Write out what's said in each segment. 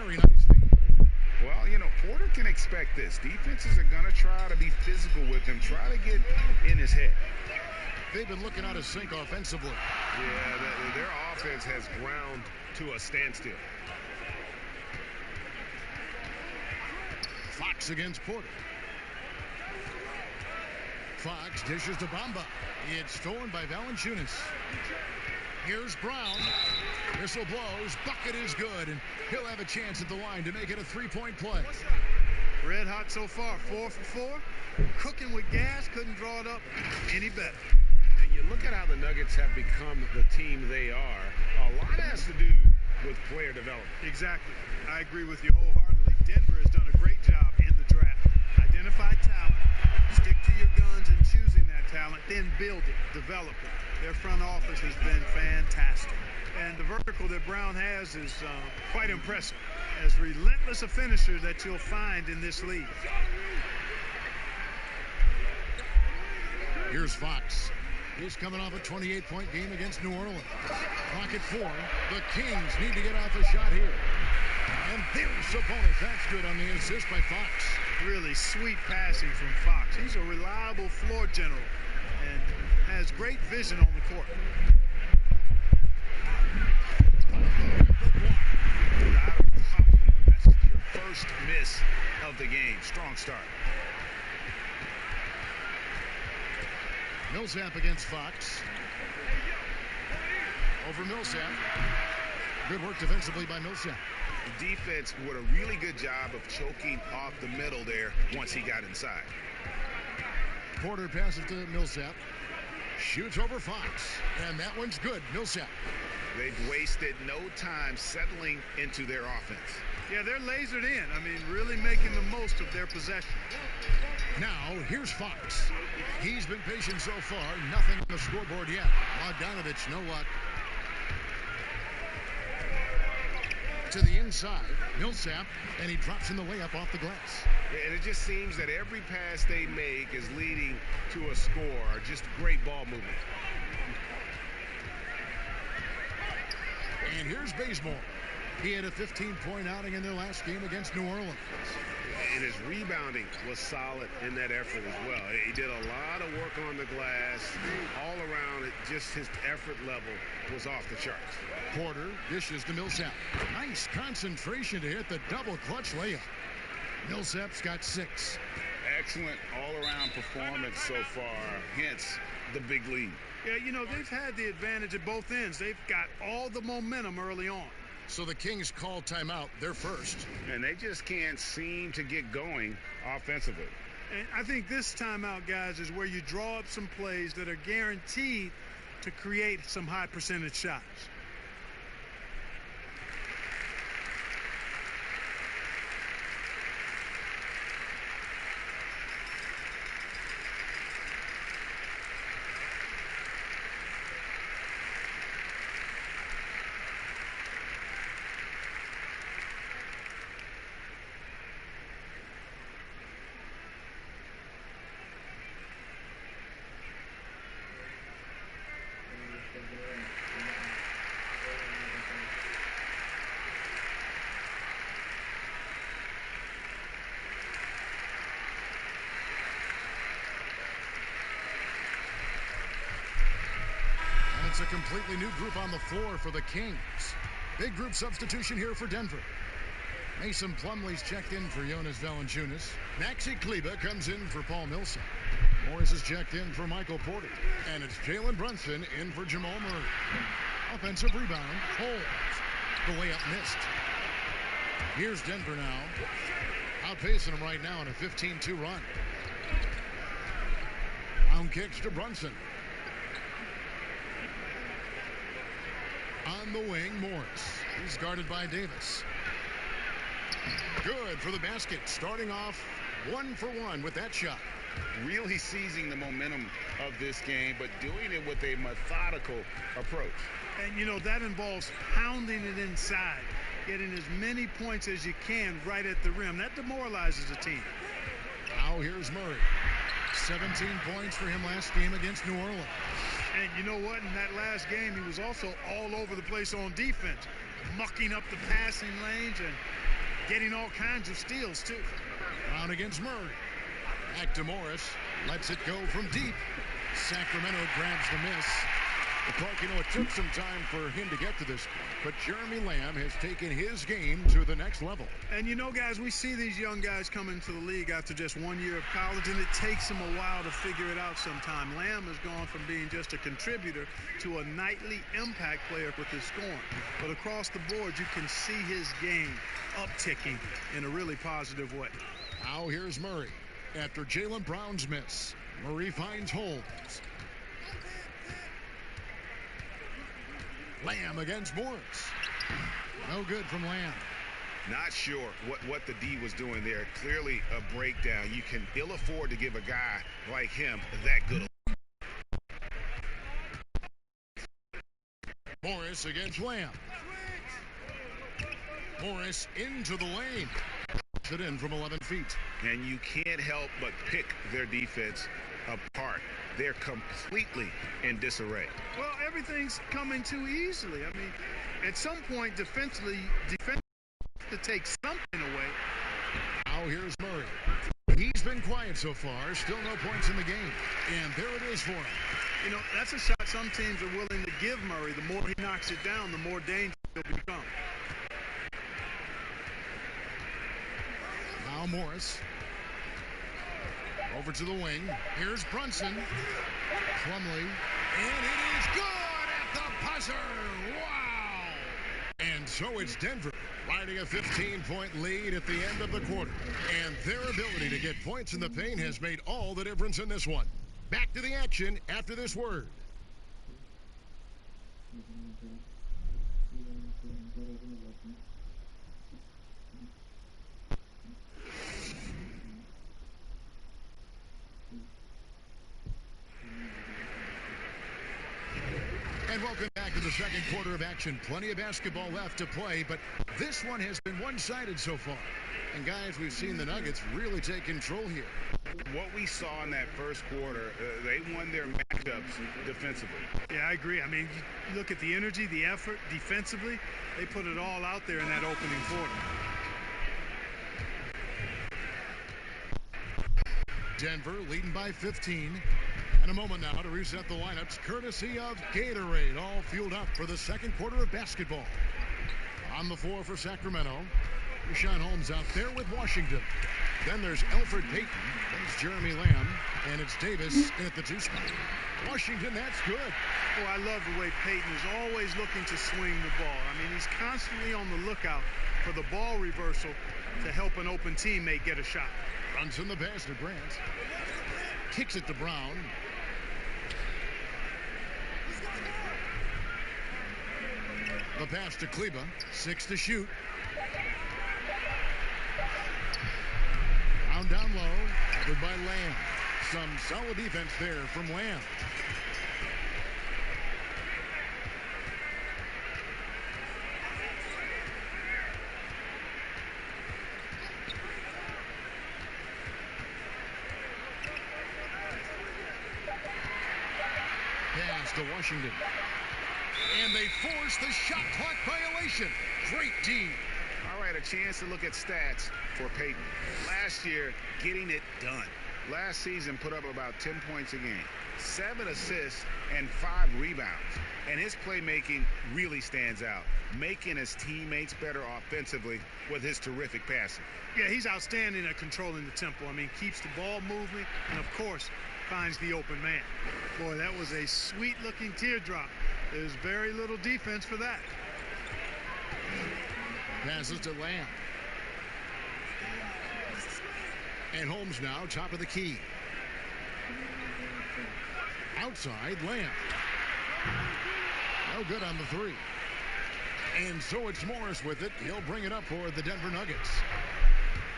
very nicely. Well, Porter can expect this. Defenses are going to try to be physical with him, try to get in his head. They've been looking out of sync offensively. Yeah, their offense has ground to a standstill. Fox against Porter. Fox dishes to Bamba. It's stolen by Valanciunas. Here's Brown. Whistle blows. Bucket is good, and he'll have a chance at the line to make it a three-point play. Red hot so far, 4 for 4. Cooking with gas, couldn't draw it up any better. And you look at how the Nuggets have become the team they are. A lot has to do with player development. Exactly. I agree with you wholeheartedly. Denver has done a great job in the draft. Identify talent, stick to your guns in choosing that talent, then build it, develop it. Their front office has been fantastic. And the vertical that Brown has is quite impressive. As relentless a finisher that you'll find in this league. Here's Fox. He's coming off a 28-point game against New Orleans. Clock at 4. The Kings need to get off a shot here. And there's Sabonis. That's good on the assist by Fox. Really sweet passing from Fox. He's a reliable floor general and has great vision on the court. That's your first miss of the game. Strong start. Millsap against Fox. Over Millsap. Good work defensively by Millsap. The defense with a really good job of choking off the middle there once he got inside. Porter passes to Millsap. Shoots over Fox. And that one's good. Millsap. They've wasted no time settling into their offense. Yeah, they're lasered in. I mean, really making the most of their possession. Now, here's Fox. He's been patient so far. Nothing on the scoreboard yet. Bogdanovich, no luck. To the inside, Millsap, and he drops in the layup off the glass. And it just seems that every pass they make is leading to a score. Just great ball movement. And here's Bazemore. He had a 15-point outing in their last game against New Orleans. And his rebounding was solid in that effort as well. He did a lot of work on the glass. All around, just his effort level was off the charts. Porter dishes to Millsap. Nice concentration to hit the double clutch layup. Millsap's got 6. Excellent all-around performance so far, hence the big lead. Yeah, they've had the advantage at both ends. They've got all the momentum early on. So the Kings call timeout. They're first. And they just can't seem to get going offensively. And I think this timeout, guys, is where you draw up some plays that are guaranteed to create some high percentage shots. It's a completely new group on the floor for the Kings. Big group substitution here for Denver. Mason Plumlee's checked in for Jonas Valanciunas. Maxi Kleber comes in for Paul Millsap. Morris is checked in for Michael Porter. And it's Jalen Brunson in for Jamal Murray. Offensive rebound. Holds. The layup missed. Here's Denver now. Outpacing them right now in a 15-2 run. Round kicks to Brunson. On the wing, Morris. He's guarded by Davis. Good for the basket. Starting off 1 for 1 with that shot. Really seizing the momentum of this game, but doing it with a methodical approach. And, that involves pounding it inside, getting as many points as you can right at the rim. That demoralizes a team. Now here's Murray. 17 points for him last game against New Orleans. And you know what? In that last game, he was also all over the place on defense, mucking up the passing lanes and getting all kinds of steals, too. Brown against Murray. Back to Morris. Lets it go from deep. Sacramento grabs the miss. But Clark, you know, it took some time for him to get to this point, but Jeremy Lamb has taken his game to the next level. And you know, guys, we see these young guys come into the league after just 1 year of college, and it takes them a while to figure it out sometime. Lamb has gone from being just a contributor to a nightly impact player with his scoring. But across the board, you can see his game upticking in a really positive way. Now here's Murray. After Jaylen Brown's miss, Murray finds Holmes. Lamb against Morris. No good from Lamb. Not sure what the D was doing there. Clearly a breakdown. You can ill afford to give a guy like him that good. Morris against Lamb. Morris into the lane. It in from 11 feet. And you can't help but pick their defense apart. They're completely in disarray. Well, everything's coming too easily. I mean, at some point, defensively to take something away. Now here's Murray. He's been quiet so far. Still no points in the game. And there it is for him. You know, that's a shot some teams are willing to give Murray. The more he knocks it down, the more dangerous he'll become. Now Morris. Over to the wing. Here's Brunson. Plumlee. And it is good at the buzzer. Wow. And so it's Denver riding a 15-point lead at the end of the quarter. And their ability to get points in the paint has made all the difference in this one. Back to the action after this word. And welcome back to the second quarter of action. Plenty of basketball left to play, but this one has been one-sided so far. And guys, we've seen the Nuggets really take control here. What we saw in that first quarter, they won their matchups defensively. Yeah, I agree. I mean, you look at the energy, the effort defensively, they put it all out there in that opening quarter. Denver leading by 15. And a moment now to reset the lineups, courtesy of Gatorade, all fueled up for the second quarter of basketball. On the floor for Sacramento, Richaun Holmes out there with Washington. Then there's Elfrid Payton, there's Jeremy Lamb, and it's Davis in at the 2 spot. Washington, that's good. Well, I love the way Payton is always looking to swing the ball. I mean, he's constantly on the lookout for the ball reversal to help an open teammate get a shot. Brunson the pass to Grant. Kicks it to Brown. The pass to Kleba. 6 to shoot. Brown down low. Covered by Lamb. Some solid defense there from Lamb. Pass to Washington. And they force the shot clock violation. Great D. All right, a chance to look at stats for Payton. Last year, getting it done. Last season, put up about 10 points a game, 7 assists, and 5 rebounds. And his playmaking really stands out, making his teammates better offensively with his terrific passing. Yeah, he's outstanding at controlling the tempo. I mean, keeps the ball moving, and of course, finds the open man. Boy, that was a sweet-looking teardrop. There's very little defense for that. Passes to Lamb. And Holmes now, top of the key. Outside, Lamb. No good on the 3. And so it's Morris with it. He'll bring it up for the Denver Nuggets.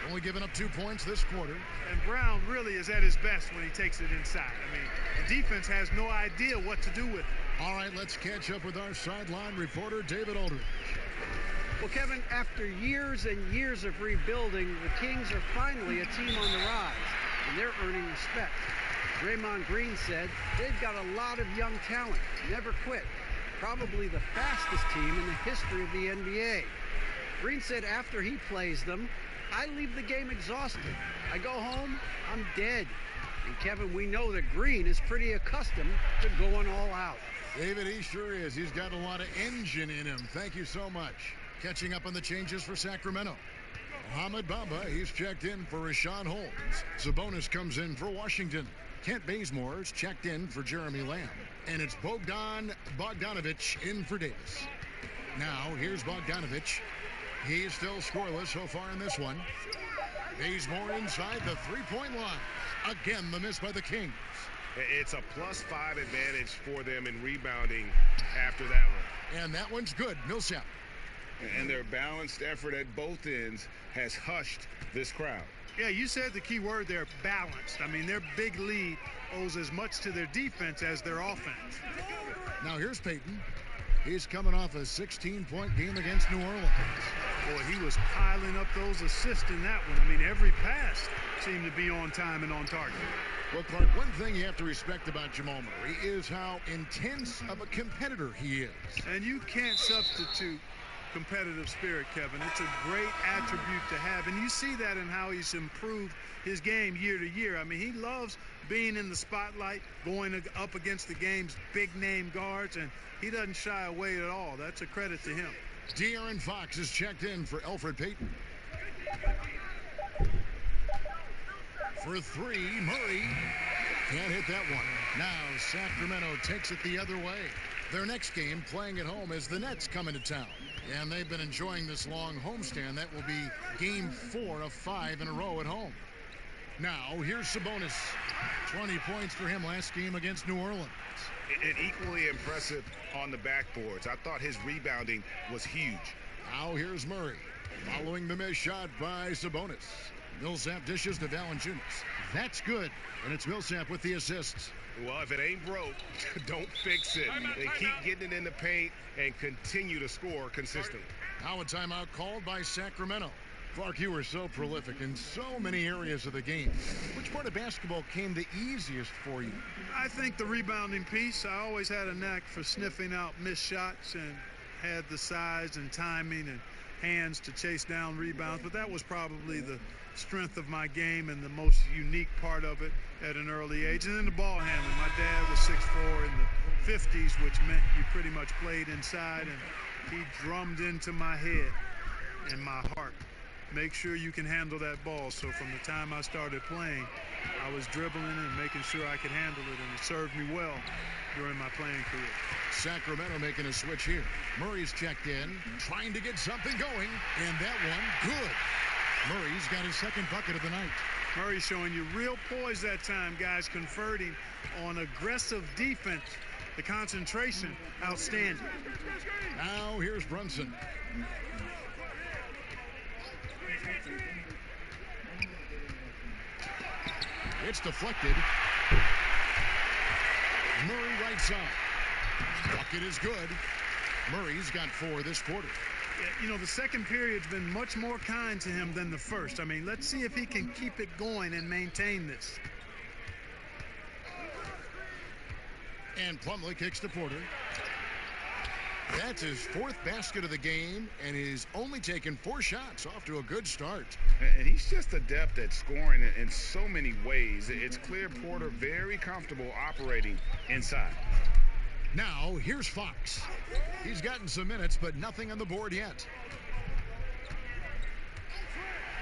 Only giving up 2 points this quarter. And Brown really is at his best when he takes it inside. I mean, the defense has no idea what to do with it. All right, let's catch up with our sideline reporter, David Aldridge. Well, Kevin, after years and years of rebuilding, the Kings are finally a team on the rise, and they're earning respect. Draymond Green said they've got a lot of young talent, never quit. Probably the fastest team in the history of the NBA. Green said after he plays them, I leave the game exhausted. I go home, I'm dead. And Kevin, we know that Green is pretty accustomed to going all out. David, he sure is. He's got a lot of engine in him. Thank you so much. Catching up on the changes for Sacramento. Mohamed Bamba, he's checked in for Rashawn Holmes. Sabonis comes in for Washington. Kent Bazemore's checked in for Jeremy Lamb. And it's Bogdanovich in for Davis. Now, here's Bogdanovich. He's still scoreless so far in this one. Bazemore inside the three-point line. Again, the miss by the Kings. It's a +5 advantage for them in rebounding after that one. And that one's good. Millsap. And their balanced effort at both ends has hushed this crowd. Yeah, you said the key word there, balanced. I mean, their big lead owes as much to their defense as their offense. Now here's Payton. He's coming off a 16-point game against New Orleans. Boy, he was piling up those assists in that one. I mean, every pass seemed to be on time and on target. Well, Clark, one thing you have to respect about Jamal Murray is how intense of a competitor he is. And you can't substitute competitive spirit, Kevin. It's a great attribute to have, and you see that in how he's improved his game year to year. I mean, he loves being in the spotlight, going up against the game's big-name guards, and he doesn't shy away at all. That's a credit to him. De'Aaron Fox is checked in for Elfrid Payton. For three, Murray can't hit that one. Now Sacramento takes it the other way. Their next game, playing at home, is the Nets coming to town. And they've been enjoying this long homestand. That will be game 4 of 5 in a row at home. Now, here's Sabonis. 20 points for him last game against New Orleans. And equally impressive on the backboards. I thought his rebounding was huge. Now, here's Murray. Following the missed shot by Sabonis. Millsap dishes to Valanciunas. That's good. And it's Millsap with the assists. Well, if it ain't broke, don't fix it. They keep getting it in the paint and continue to score consistently. Now a timeout called by Sacramento. Clark, you were so prolific in so many areas of the game. Which part of basketball came the easiest for you? I think the rebounding piece. I always had a knack for sniffing out missed shots and had the size and timing and hands to chase down rebounds, but that was probably the strength of my game and the most unique part of it at an early age. And then the ball handling. My dad was 6'4" in the 50s, which meant you pretty much played inside, and he drummed into my head and my heart. Make sure you can handle that ball. So from the time I started playing, I was dribbling and making sure I could handle it, and it served me well during my playing career. Sacramento making a switch here. Murray's checked in, trying to get something going, and that one, good. Murray's got his second bucket of the night. Murray showing you real poise that time, guys, converting on aggressive defense. The concentration, outstanding. Now here's Brunson. It's deflected. Murray right side. Bucket is good. Murray's got 4 this quarter. You know, the second period's been much more kind to him than the first. I mean, let's see if he can keep it going and maintain this. And Plumlee kicks to Porter. That's his 4th basket of the game, and he's only taken 4 shots. Off to a good start. And he's just adept at scoring in so many ways. It's clear Porter very comfortable operating inside. Now, here's Fox. He's gotten some minutes, but nothing on the board yet.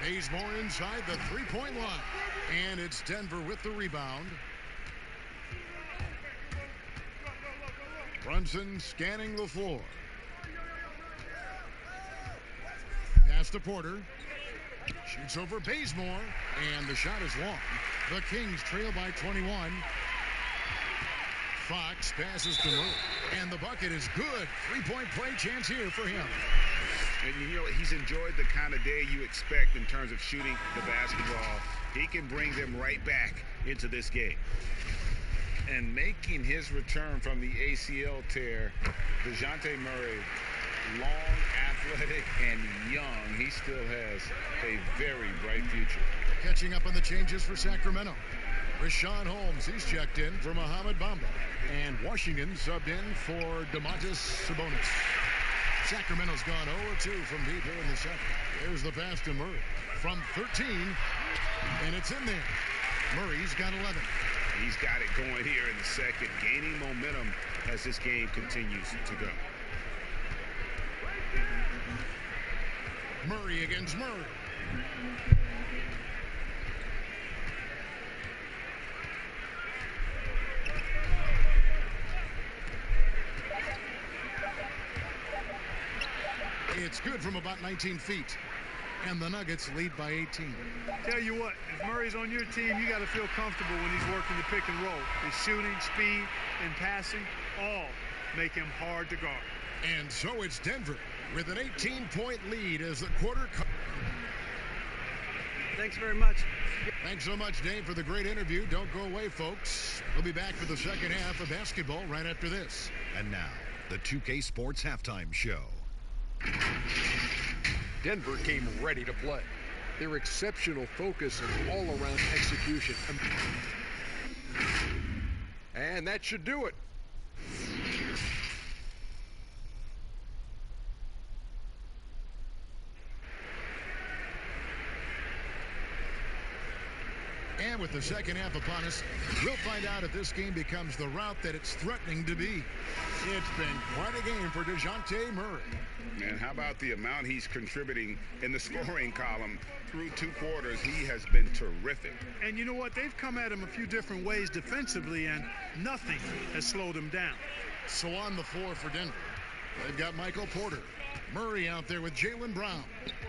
Bazemore inside the three-point line. And it's Denver with the rebound. Brunson scanning the floor. Pass to Porter. Shoots over Bazemore. And the shot is long. The Kings trail by 21. Fox passes to Murray, and the bucket is good. 3-point play chance here for him. And you know, he's enjoyed the kind of day you expect in terms of shooting the basketball. He can bring them right back into this game. And making his return from the ACL tear, DeJounte Murray, long, athletic, and young. He still has a very bright future. Catching up on the changes for Sacramento. Rashawn Holmes, he's checked in for Mohamed Bamba. And Washington subbed in for Domantas Sabonis. Sacramento's gone 0-2 from deep here in the second. There's the pass to Murray from 13, and it's in there. Murray's got 11. He's got it going here in the second, gaining momentum as this game continues to go. Murray against Murray. It's good from about 19 feet. And the Nuggets lead by 18. Tell you what, if Murray's on your team, you got to feel comfortable when he's working the pick and roll. His shooting, speed, and passing all make him hard to guard. And so it's Denver with an 18-point lead as the quarter. Thanks very much. Thanks so much, Dave, for the great interview. Don't go away, folks. We'll be back for the second half of basketball right after this. And now, the 2K Sports Halftime Show. Denver came ready to play. Their exceptional focus and all-around execution. And that should do it. And with the second half upon us, we'll find out if this game becomes the route that it's threatening to be. It's been quite a game for DeJounte Murray. And how about the amount he's contributing in the scoring column through 2 quarters? He has been terrific. And you know what? They've come at him a few different ways defensively, and nothing has slowed him down. So on the floor for Denver, they've got Michael Porter. Murray out there with Jaylen Brown.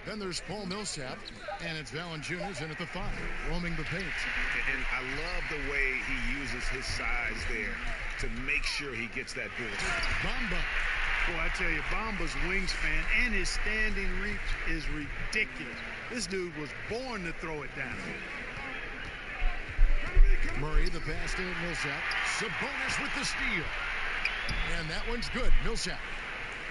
Then there's Paul Millsap, and it's Valanciunas in at the 5, roaming the paint. And I love the way he uses his size there to make sure he gets that board. Bamba. Boy, I tell you, Bamba's wingspan and his standing reach is ridiculous. This dude was born to throw it down. Murray, the pass to Millsap. Sabonis with the steal. And that one's good. Millsap.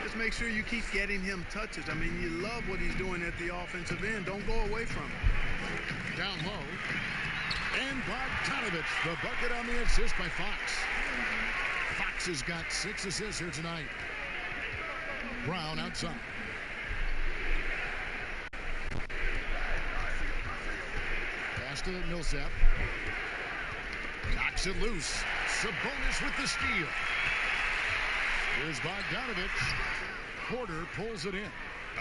Just make sure you keep getting him touches. I mean, you love what he's doing at the offensive end. Don't go away from him. Down low. And Bogdanovich, the bucket on the assist by Fox. Fox has got 6 assists here tonight. Brown outside. Pass to Millsap. Knocks it loose. Sabonis with the steal. Here's Bogdanovich. Porter pulls it in.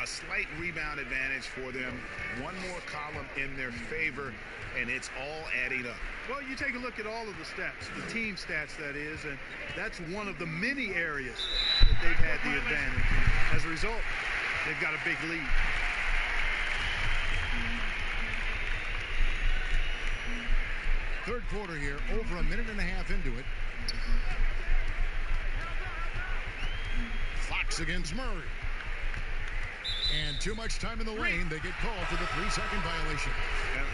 A slight rebound advantage for them. One more column in their favor, and it's all adding up. Well, you take a look at all of the stats, the team stats, that is, and that's one of the many areas that they've had the advantage. As a result, they've got a big lead. Third quarter here, over a minute and a half into it. Fox against Murray. And too much time in the lane. They get called for the 3-second violation.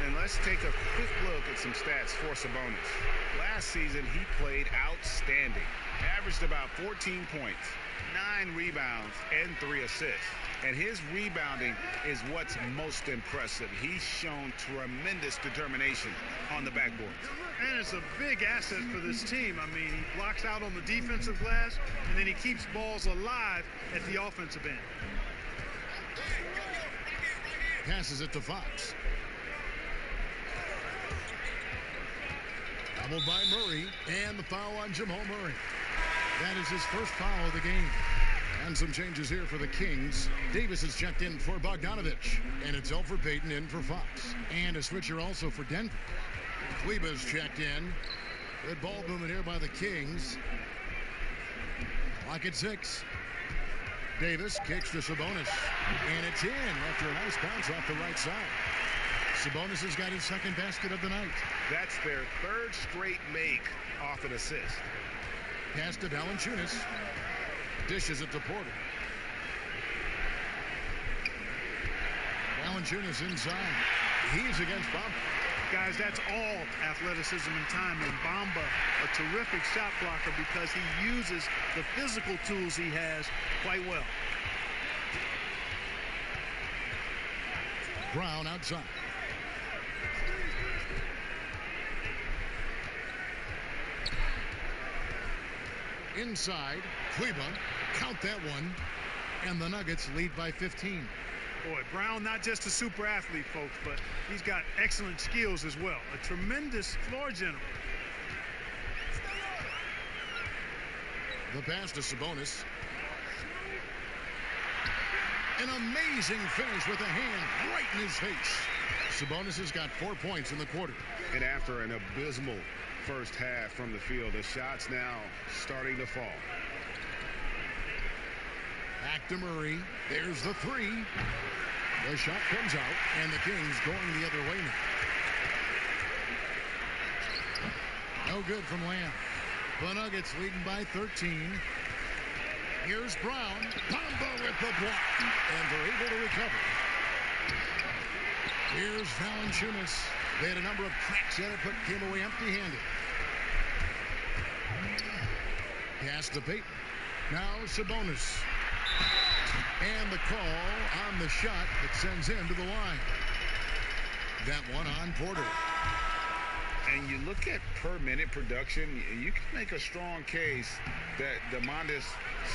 And let's take a quick look at some stats for Sabonis. Last season, he played outstanding. Averaged about 14 points, 9 rebounds, and 3 assists. And his rebounding is what's most impressive. He's shown tremendous determination on the backboard. And it's a big asset for this team. I mean, he blocks out on the defensive glass, and then he keeps balls alive at the offensive end. Passes it to Fox. Doubled by Murray, and the foul on Jamal Murray. That is his first foul of the game. And some changes here for the Kings. Davis is checked in for Bogdanovich, and it's Elfrid Payton in for Fox. And a switcher also for Denver. Kleber's checked in. Good ball movement here by the Kings. Clock at 6. Davis kicks to Sabonis, and it's in after a nice bounce off the right side. Sabonis has got his second basket of the night. That's their 3rd straight make off an assist. Pass to Valanciunas. Dishes it to Porter. Valanciunas inside. He's against Bamba. Guys, that's all athleticism and time. And Bamba, a terrific shot blocker because he uses the physical tools he has quite well. Brown outside. Inside, Kleber, count that one. And the Nuggets lead by 15. Boy, Brown, not just a super athlete, folks, but he's got excellent skills as well. A tremendous floor general. The pass to Sabonis. An amazing finish with a hand right in his face. Sabonis has got 4 points in the quarter. And after an abysmal first half from the field, the shots now starting to fall. Back to Murray. There's the three. The shot comes out, and the Kings going the other way now. No good from Lamb. The Nuggets leading by 13. Here's Brown. Pombo with the block. And they're able to recover. Here's Valanciunas. They had a number of cracks at it, but came away empty-handed. Pass to Payton. Now Sabonis. And the call on the shot that sends him to the line. That one on Porter. And you look at per minute production, you can make a strong case that Domantas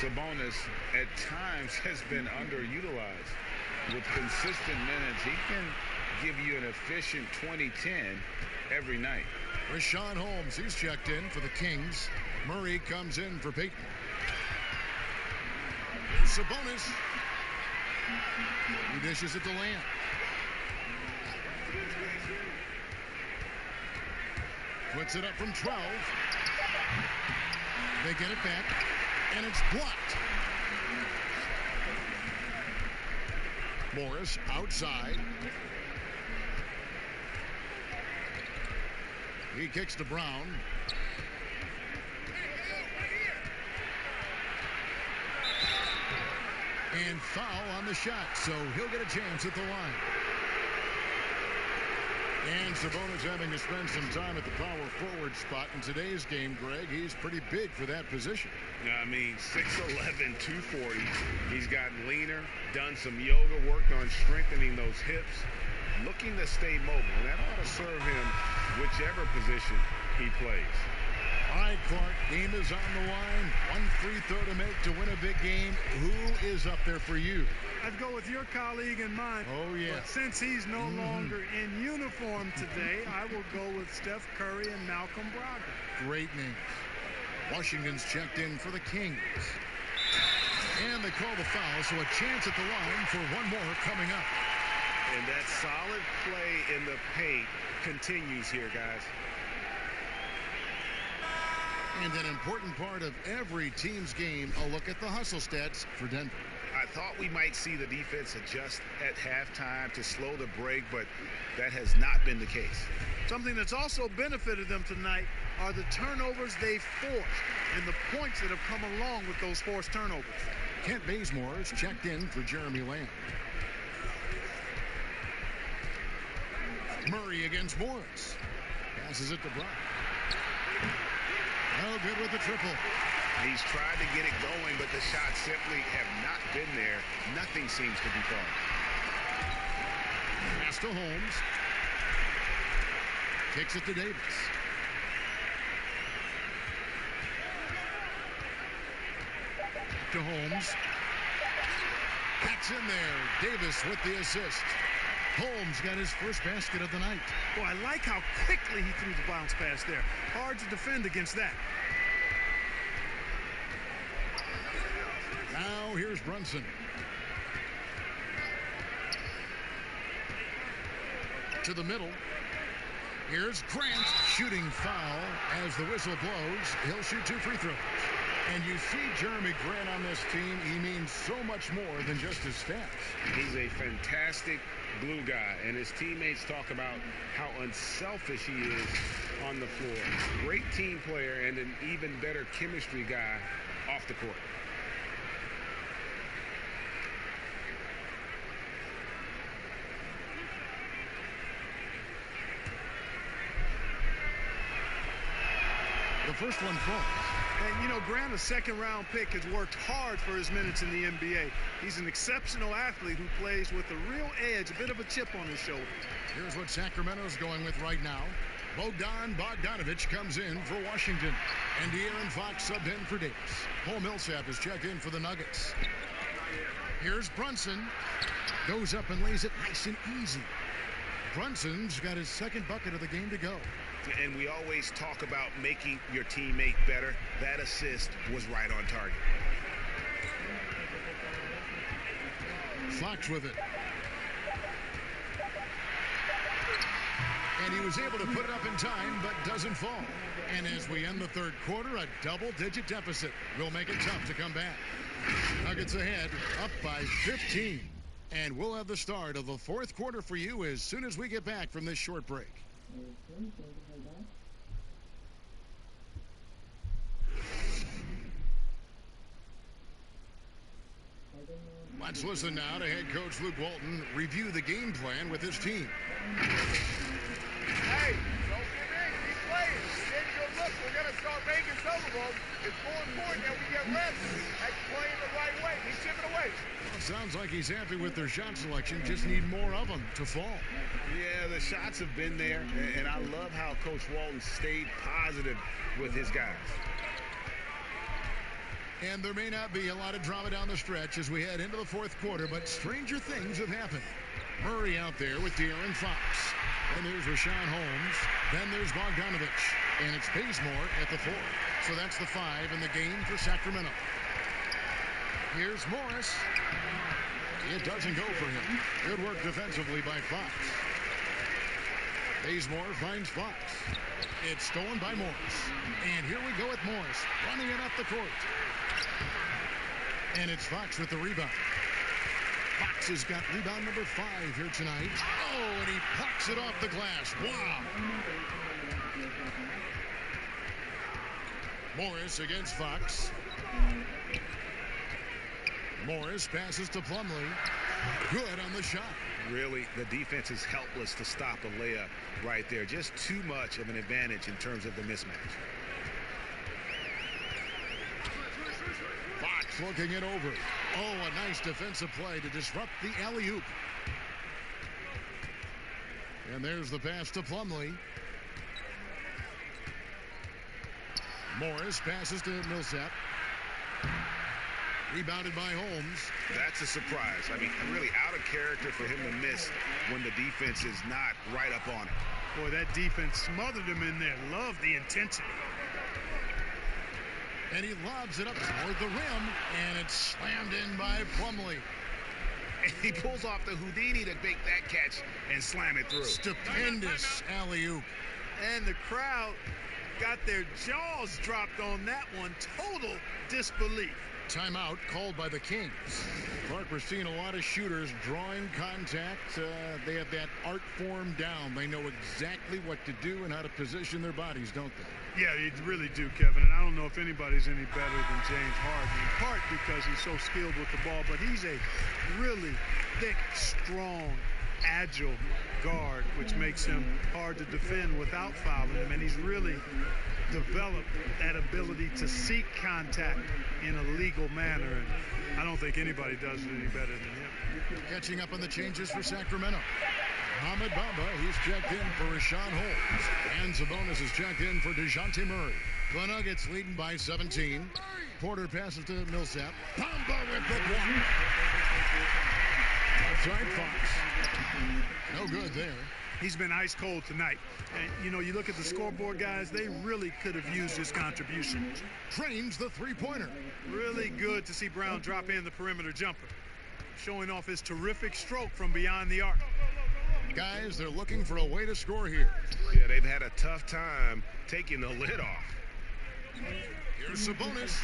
Sabonis at times has been underutilized. With consistent minutes, he can give you an efficient 20-10 every night. Richaun Holmes, he's checked in for the Kings. Murray comes in for Payton. Here's Sabonis. He dishes it to Lamb. Puts it up from 12. They get it back, and it's blocked. Morris outside. He kicks to Brown. And foul on the shot, so he'll get a chance at the line. And Sabonis having to spend some time at the power forward spot in today's game, Greg. He's pretty big for that position. I mean, 6'11", 240. He's gotten leaner, done some yoga, worked on strengthening those hips, looking to stay mobile. And that ought to serve him whichever position he plays. All right, Clark, game is on the line. One free throw to make to win a big game. Who is up there for you? I'd go with your colleague and mine. Oh, yeah. But since he's no longer in uniform today, I will go with Steph Curry and Malcolm Brogdon. Great names. Washington's checked in for the Kings. And they call the foul, so a chance at the line for one more coming up. And that solid play in the paint continues here, guys. And an important part of every team's game, a look at the hustle stats for Denver. I thought we might see the defense adjust at halftime to slow the break, but that has not been the case. Something that's also benefited them tonight are the turnovers they've forced and the points that have come along with those forced turnovers. Kent Bazemore is checked in for Jeremy Lamb. Murray against Morris. Passes it to Brown. No good with the triple. He's tried to get it going, but the shots simply have not been there. Nothing seems to be falling. Pass to Holmes. Kicks it to Davis. To Holmes. That's in there. Davis with the assist. Holmes got his first basket of the night. Boy, I like how quickly he threw the bounce pass there. Hard to defend against that. Now here's Brunson. To the middle. Here's Grant. Shooting foul as the whistle blows. He'll shoot 2 free throws. And you see Jeremy Grant on this team. He means so much more than just his stats. He's a fantastic glue guy, and his teammates talk about how unselfish he is on the floor. Great team player and an even better chemistry guy off the court. The first one falls. And, you know, Grant, a second-round pick, has worked hard for his minutes in the NBA. He's an exceptional athlete who plays with a real edge, a bit of a chip on his shoulder. Here's what Sacramento's going with right now. Bogdan Bogdanović comes in for Washington. And De'Aaron Fox subbed in for Davis. Paul Millsap is checked in for the Nuggets. Here's Brunson. Goes up and lays it nice and easy. Brunson's got his second bucket of the game to go. And we always talk about making your teammate better. That assist was right on target. Fox with it. And he was able to put it up in time, but doesn't fall. And as we end the third quarter, a double-digit deficit will make it tough to come back. Nuggets ahead, up by 15. And we'll have the start of the fourth quarter for you as soon as we get back from this short break. Let's listen now to head coach Luke Walton review the game plan with his team. Hey, don't give in. Keep playing. Then you'll look. We're going to start making some of them. It's more important that we get reps at playing the right way. He's chipping away. Well, sounds like he's happy with their shot selection. Just need more of them to fall. Yeah, the shots have been there, and I love how Coach Walton stayed positive with his guys. And there may not be a lot of drama down the stretch as we head into the fourth quarter, but stranger things have happened. Murray out there with De'Aaron Fox. Then there's Rashawn Holmes. Then there's Bogdanovich. And it's Bazemore at the 4. So that's the 5 in the game for Sacramento. Here's Morris. It doesn't go for him. Good work defensively by Fox. Bazemore finds Fox. It's stolen by Morris. And here we go with Morris running it up the court. And it's Fox with the rebound. Fox has got rebound number 5 here tonight. Oh, and he plucks it off the glass. Wow. Morris against Fox. Morris passes to Plumlee. Good on the shot. Really, the defense is helpless to stop a layup right there. Just too much of an advantage in terms of the mismatch. Fox looking it over. Oh, a nice defensive play to disrupt the alley-oop. And there's the pass to Plumlee. Morris passes to Millsap. Rebounded by Holmes. That's a surprise. I mean, really out of character for him to miss when the defense is not right up on it. Boy, that defense smothered him in there. Love the intensity. And he lobs it up toward the rim, and it's slammed in by Plumlee. And he pulls off the Houdini to make that catch and slam it through. Stupendous alley-oop. And the crowd got their jaws dropped on that one. Total disbelief. Timeout called by the Kings. Clark, we're seeing a lot of shooters drawing contact. They have that art form down. They know exactly what to do and how to position their bodies, don't they? Yeah, they really do, Kevin. And I don't know if anybody's any better than James Harden, in part because he's so skilled with the ball, but he's a really thick, strong, agile guard, which makes him hard to defend without fouling him. And he's really developed that ability to seek contact in a legal manner. And I don't think anybody does it any better than him. Catching up on the changes for Sacramento. Mohamed Bamba, he's checked in for Rashawn Holmes. And Sabonis is checked in for DeJounte Murray. The Nuggets leading by 17. Porter passes to Millsap. Bamba with the block. Outside Fox. No good there. He's been ice cold tonight. And, you know, you look at the scoreboard, guys, they really could have used his contribution. Trains the three-pointer. Really good to see Brown drop in the perimeter jumper, showing off his terrific stroke from beyond the arc. Guys, they're looking for a way to score here. Yeah, they've had a tough time taking the lid off. Here's Sabonis.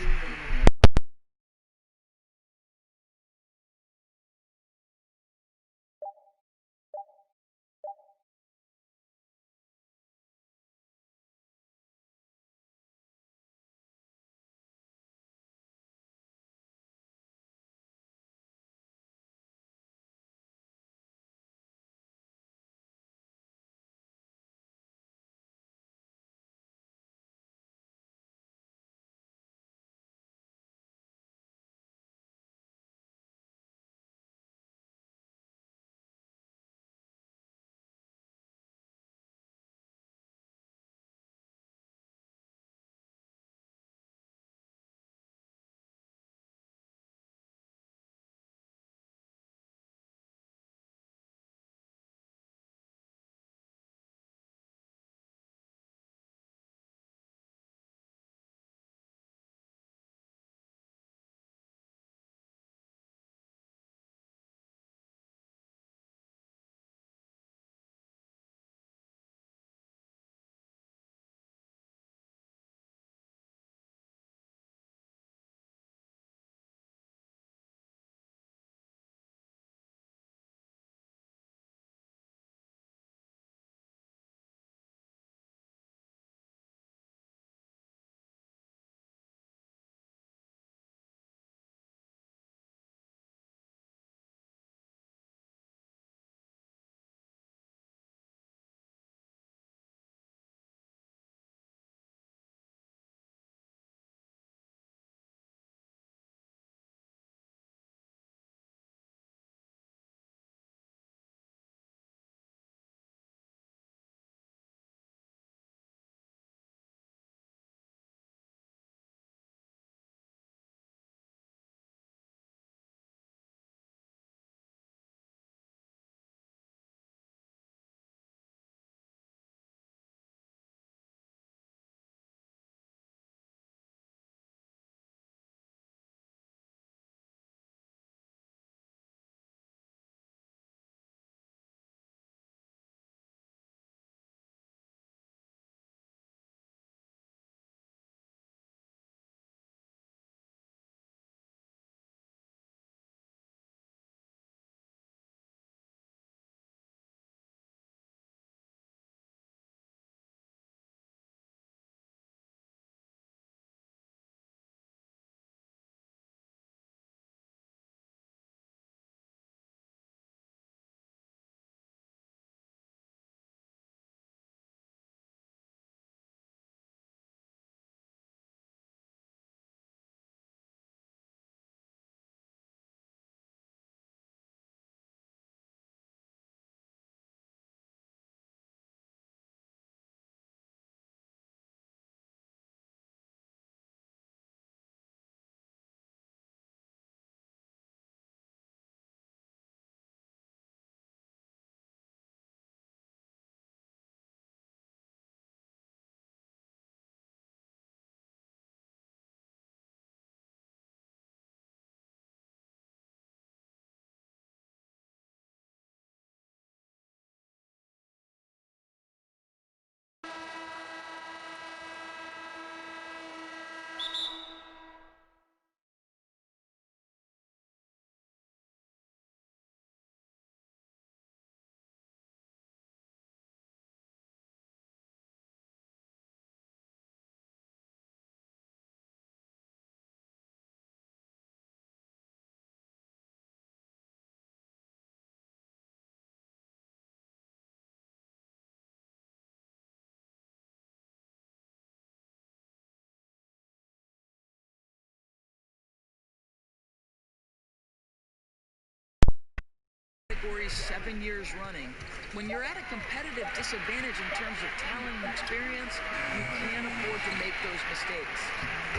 is 7 years running. When you're at a competitive disadvantage in terms of talent and experience, you can't afford to make those mistakes.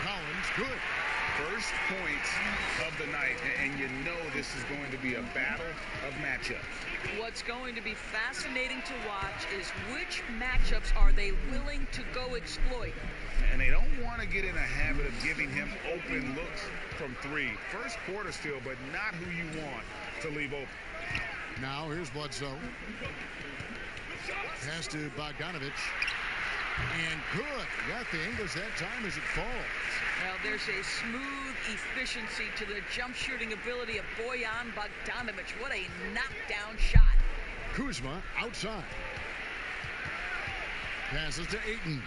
Collins, good. First points of the night, and you know this is going to be a battle of matchups. What's going to be fascinating to watch is which matchups are they willing to go exploit. And they don't want to get in a habit of giving him open looks from three. First quarter still, but not who you want to leave open. Now here's Bledsoe. Pass to Bogdanovich. And good. Got the English that time as it falls. Well, there's a smooth efficiency to the jump shooting ability of Bojan Bogdanovich. What a knockdown shot. Kuzma outside. Passes to Ayton.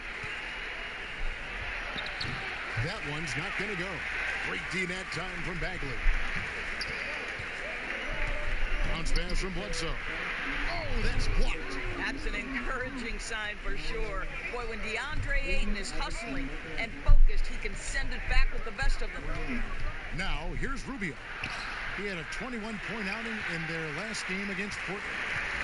That one's not going to go. Great D that time from Bagley. Bounce pass from Bledsoe. Oh, that's blocked. That's an encouraging sign for sure. Boy, when DeAndre Ayton is hustling and focused, he can send it back with the best of them. Now, here's Rubio. He had a 21-point outing in their last game against Portland.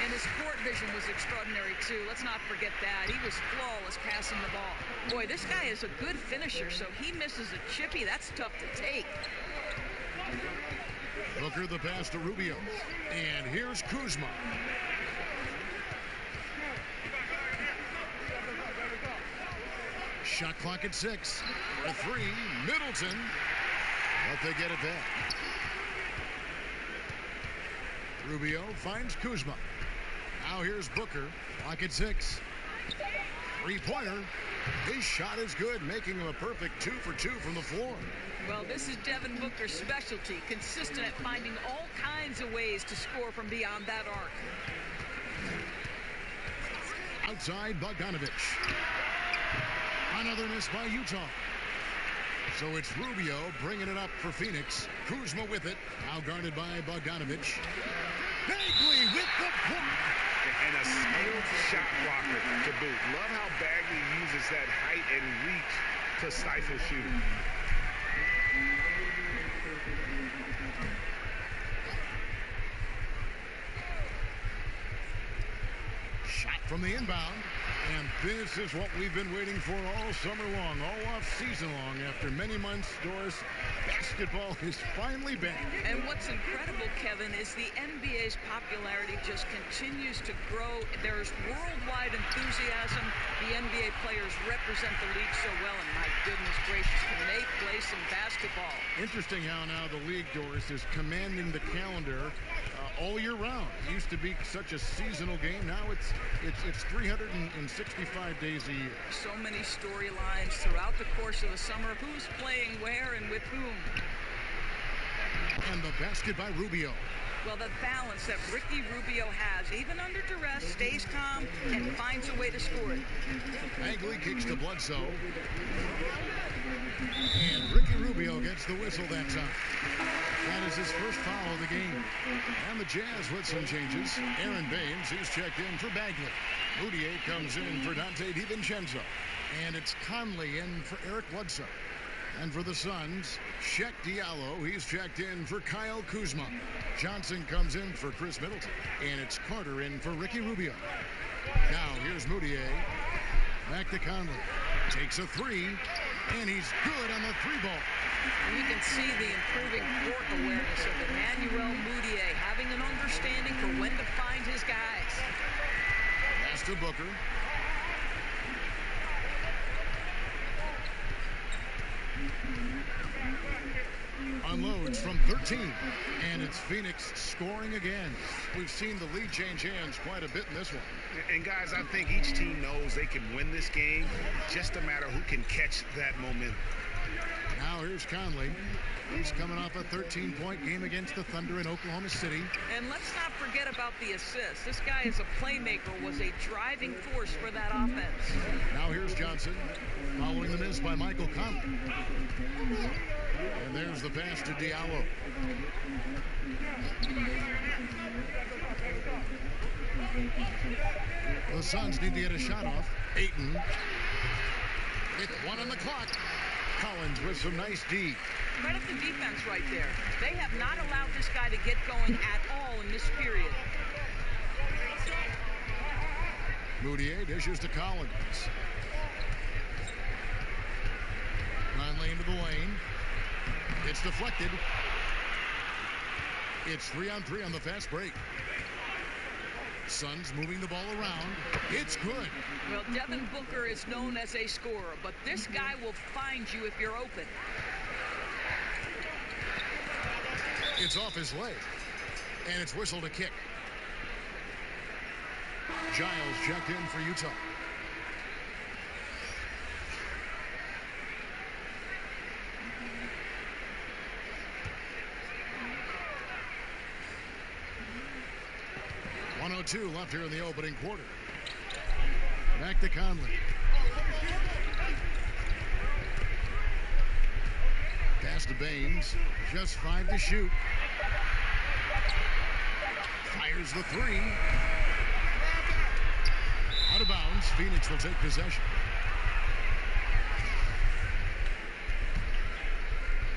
And his court vision was extraordinary, too. Let's not forget that. He was flawless passing the ball. Boy, this guy is a good finisher, so he misses a chippy. That's tough to take. Booker the pass to Rubio. And here's Kuzma. Shot clock at 6. A three. Middleton. But they get it back. Rubio finds Kuzma. Now here's Booker. Clock at 6. Three-pointer. His shot is good, making him a perfect 2 for 2 from the floor. Well, this is Devin Booker's specialty, consistent at finding all kinds of ways to score from beyond that arc. Outside, Bogdanovich. Another miss by Utah. So it's Rubio bringing it up for Phoenix. Kuzma with it. Now guarded by Bogdanovich. Bagley with the block. And a skilled shot blocker to boot. Love how Bagley uses that height and reach to stifle shooting. Shot from the inbound. And this is what we've been waiting for all summer long, all off season long. After many months, Doris, basketball is finally back. And what's incredible, Kevin, is the NBA's popularity just continues to grow. There's worldwide enthusiasm. The NBA players represent the league so well, and my goodness gracious, can they play some basketball? Interesting how now the league, Doris, is commanding the calendar all year round. It used to be such a seasonal game. Now it's 365 days a year. So many storylines throughout the course of the summer. Who's playing where and with whom? And the basket by Rubio. Well, the balance that Ricky Rubio has, even under duress, stays calm and finds a way to score it. Bagley kicks to Bledsoe. And Ricky Rubio gets the whistle that time. That is his first foul of the game. And the Jazz with some changes. Aaron Baines, he's checked in for Bagley. Moutier comes in for Dante DiVincenzo. And it's Conley in for Eric Bledsoe. And for the Suns, Shek Diallo, he's checked in for Kyle Kuzma. Johnson comes in for Chris Middleton. And it's Carter in for Ricky Rubio. Now here's Moutier. Back to Conley. Takes a three. And he's good on the three ball. You can see the improving court awareness of Emmanuel Moutier, having an understanding for when to find his guys. Pass to Booker. Unloads from 13. And it's Phoenix scoring again. We've seen the lead change hands quite a bit in this one. And guys, I think each team knows they can win this game. Just a matter who can catch that momentum. Now here's Conley. He's coming off a 13-point game against the Thunder in Oklahoma City. And let's not forget about the assist. This guy is a playmaker, was a driving force for that offense. Now here's Johnson, following the miss by Michael Conley. And there's the pass to Diallo. The Suns need to get a shot off. Ayton. With 1 on the clock. Collins with some nice D. Credit the defense right there. They have not allowed this guy to get going at all in this period. Moutier dishes to Collins. Conley into the lane. It's deflected. It's 3-on-3 on the fast break. Suns moving the ball around. It's good. Well, Devin Booker is known as a scorer, but this guy will find you if you're open. It's off his leg, and it's whistled a kick. Giles checked in for Utah. .102 left here in the opening quarter. Back to Conley. Pass to Baines. Just 5 to shoot. Fires the 3. Out of bounds. Phoenix will take possession.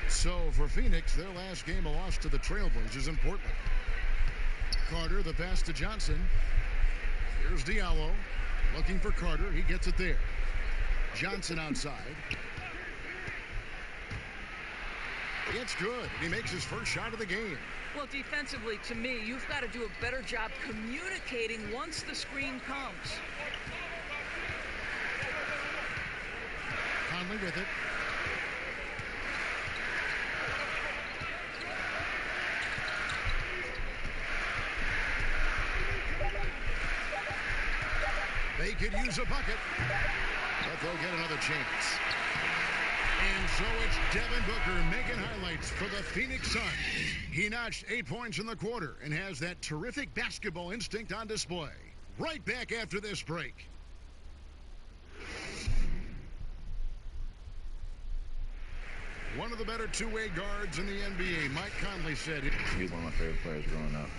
So for Phoenix, their last game, a loss to the Trailblazers in Portland. Carter, the pass to Johnson. Here's Diallo. Looking for Carter. He gets it there. Johnson outside. It's good. He makes his first shot of the game. Well, defensively, to me, you've got to do a better job communicating once the screen comes. Conley with it. They could use a bucket, but they'll get another chance. And so it's Devin Booker making highlights for the Phoenix Suns. He notched 8 points in the quarter and has that terrific basketball instinct on display. Right back after this break. One of the better two-way guards in the NBA, Mike Conley said. He was one of my favorite players growing up.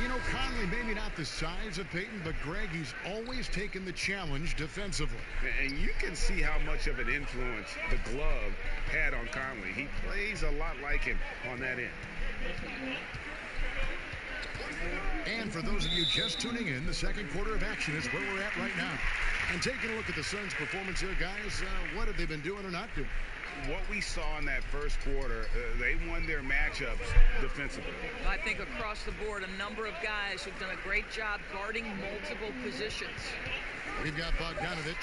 You know, Conley, maybe not the size of Peyton, but Greg, he's always taken the challenge defensively. And you can see how much of an influence the glove had on Conley. He plays a lot like him on that end. And for those of you just tuning in, the second quarter of action is where we're at right now. And taking a look at the Suns' performance here, guys, what have they been doing or not doing? What we saw in that first quarter, they won their matchups defensively. I think across the board, a number of guys who've done a great job guarding multiple positions. We've got Bogdanovic,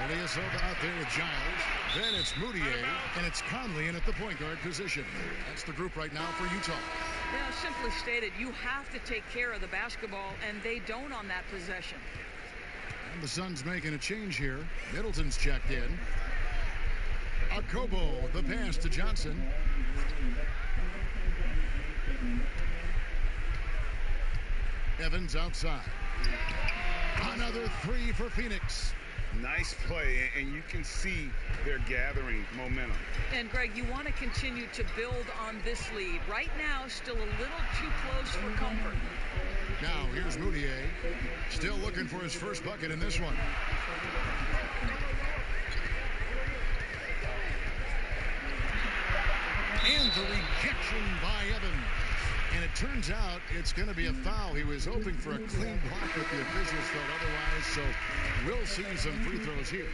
Ilyasova out there with Giles. Then it's Moutier, and it's Conley in at the point guard position. That's the group right now for Utah. Yeah, simply stated, you have to take care of the basketball, and they don't on that possession. And the Suns making a change here. Middleton's checked in. Akobo, the pass to Johnson. Evans outside. Another 3 for Phoenix. Nice play, and you can see they're gathering momentum. And, Greg, you want to continue to build on this lead. Right now, still a little too close for comfort. Now, here's Moutier. Still looking for his first bucket in this one. And the rejection by Evans. And it turns out it's going to be a foul. He was hoping for a clean block, but the officials felt otherwise. So we'll see some free throws here.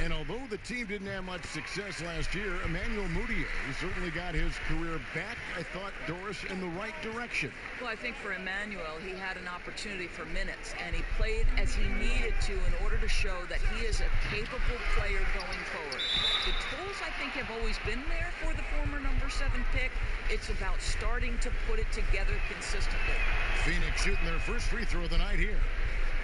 And although the team didn't have much success last year, Emmanuel Moutier certainly got his career back, I thought, Doris, in the right direction. Well, I think for Emmanuel, he had an opportunity for minutes, and he played as he needed to in order to show that he is a capable player going forward. The tools, I think, have always been there for the former number 7 pick. It's about starting to put it together consistently. Phoenix shooting their first free throw of the night here.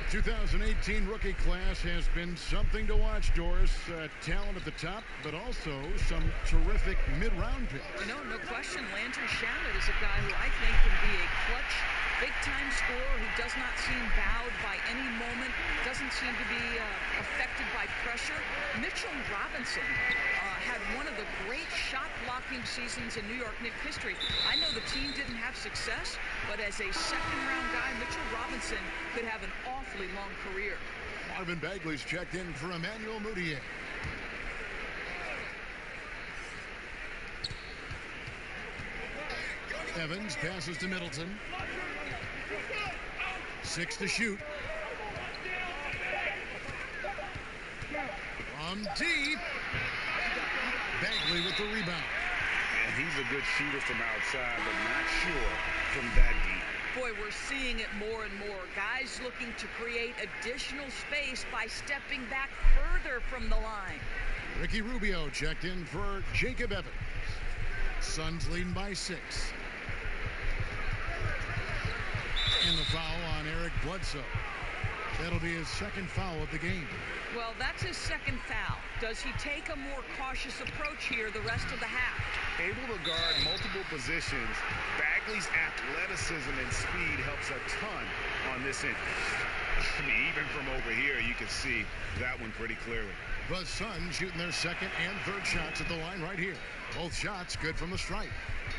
The 2018 rookie class has been something to watch, Doris. Talent at the top, but also some terrific mid-round picks. No question. Landry Shamet is a guy who I think can be a clutch, big-time scorer who does not seem bowed by any moment, doesn't seem to be affected by pressure. Mitchell Robinson had one of the great shot-blocking seasons in New York Knicks history. I know the team didn't have success, but as a second-round guy, Mitchell Robinson could have an awfully long career. Marvin Bagley's checked in for Emmanuel Moutier. Evans passes to Middleton. 6 to shoot. From deep. Bagley with the rebound. And he's a good shooter from outside, but not sure from that deep. Boy, we're seeing it more and more. Guys looking to create additional space by stepping back further from the line. Ricky Rubio checked in for Jacob Evans. Suns leading by 6. And the foul on Eric Bledsoe. That'll be his second foul of the game. Well, that's his second foul. Does he take a more cautious approach here the rest of the half? Able to guard multiple positions, Bagley's athleticism and speed helps a ton on this end. I mean, even from over here, you can see that one pretty clearly. The Suns shooting their second and third shots at the line right here. Both shots good from the stripe.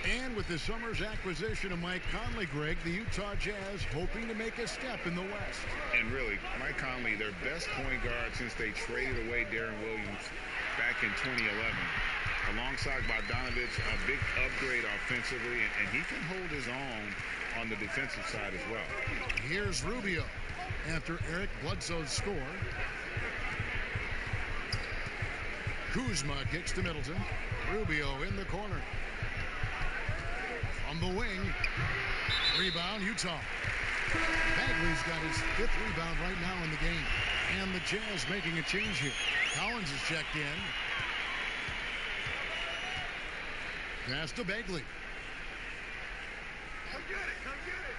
And with this summer's acquisition of Mike Conley, Greg, the Utah Jazz hoping to make a step in the West. And really, Mike Conley, their best point guard since they traded away Darren Williams back in 2011. Alongside Bogdanovich, a big upgrade offensively, and he can hold his own on the defensive side as well. Here's Rubio after Eric Bledsoe's score. Kuzma kicks to Middleton. Rubio in the corner. On the wing. Rebound, Utah. Bagley's got his 5th rebound right now in the game. And the Jazz making a change here. Collins is checked in. Pass to Bagley.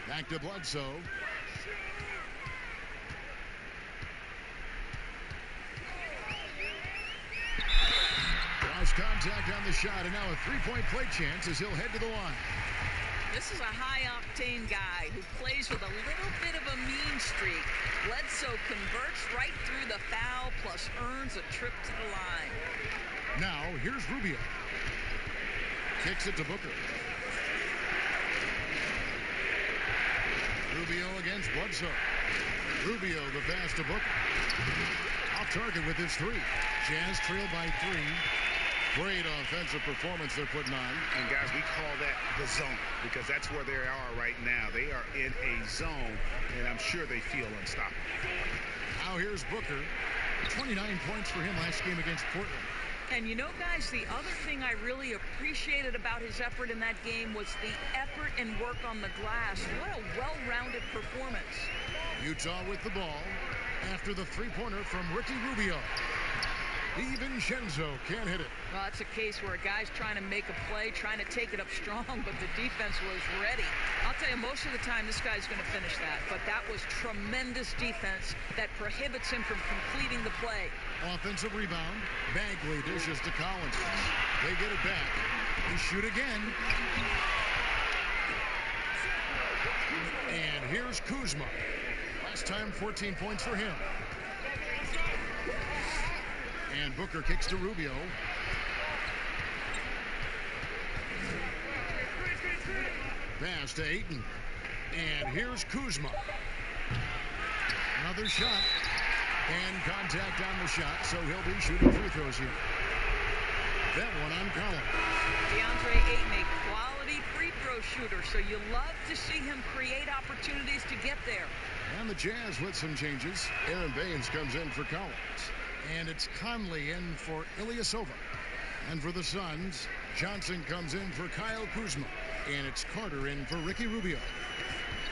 Back to Bledsoe. Draws contact on the shot, and now a three-point play chance as he'll head to the line. This is a high-octane guy who plays with a little bit of a mean streak. Bledsoe converts right through the foul, plus earns a trip to the line. Now, here's Rubio. Kicks it to Booker. Rubio against Bledsoe. Rubio the pass to Booker. Off target with his 3. Jazz trail by 3. Great offensive performance they're putting on. And guys, we call that the zone because that's where they are right now. They are in a zone, and I'm sure they feel unstoppable. Now here's Booker. 29 points for him last game against Portland. And you know, guys, the other thing I really appreciated about his effort in that game was the effort and work on the glass. What a well-rounded performance. Utah with the ball after the three-pointer from Ricky Rubio. DiVincenzo can't hit it. Well, that's a case where a guy's trying to make a play, trying to take it up strong, but the defense was ready. I'll tell you, most of the time, this guy's going to finish that. But that was tremendous defense that prohibits him from completing the play. Offensive rebound. Bagley dishes to Collins. They get it back. They shoot again. And here's Kuzma. Last time, 14 points for him. And Booker kicks to Rubio. Pass to Ayton. And here's Kuzma. Another shot. And contact on the shot, so he'll be shooting free throws here. That one on Collins. DeAndre Ayton, a quality free throw shooter, so you love to see him create opportunities to get there. And the Jazz with some changes. Aaron Baines comes in for Collins. And it's Conley in for Ilyasova. And for the Suns, Johnson comes in for Kyle Kuzma. And it's Carter in for Ricky Rubio.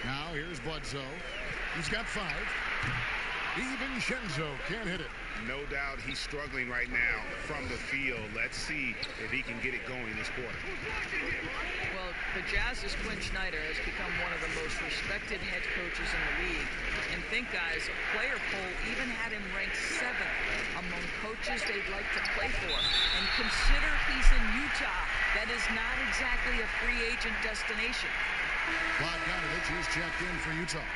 Now here's Bledsoe. He's got 5. DiVincenzo can't hit it. No doubt he's struggling right now from the field. Let's see if he can get it going this quarter. Well, the Jazz's Quinn Snyder has become one of the most respected head coaches in the league. And think, guys, a player poll even had him ranked 7th among coaches they'd like to play for. And consider he's in Utah. That is not exactly a free agent destination. Bogdanovich is checked in for Utah.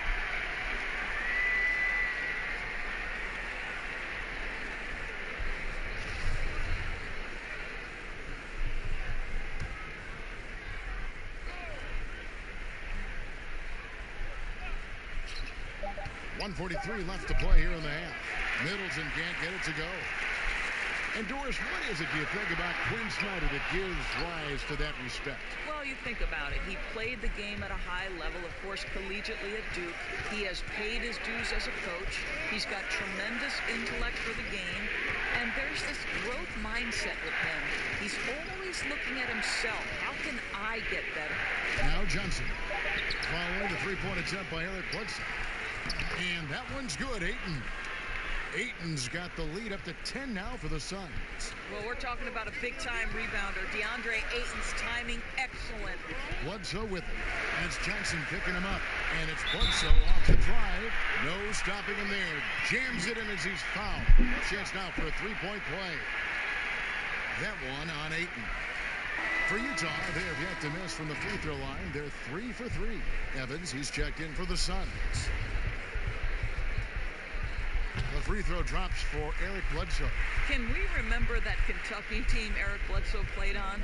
.143 left to play here in the half. Middleton can't get it to go. And Doris, what is it, do you think, about Quinn Snyder that gives rise to that respect? Well, you think about it. He played the game at a high level, of course, collegiately at Duke. He has paid his dues as a coach. He's got tremendous intellect for the game. And there's this growth mindset with him. He's always looking at himself. How can I get better? Now Johnson. Following the three-point attempt by Eric Bledsoe. And that one's good, Ayton. Ayton's got the lead up to 10 now for the Suns. Well, we're talking about a big-time rebounder. DeAndre Ayton's timing, excellent. Bledsoe with it. And it's Johnson picking him up. And it's Bledsoe off the drive. No stopping him there. Jams it in as he's fouled. Chance now for a three-point play. That one on Ayton. For Utah, they have yet to miss from the free throw line. They're 3 for 3. Evans, he's checked in for the Suns. The free throw drops for Eric Bledsoe. Can we remember that Kentucky team Eric Bledsoe played on?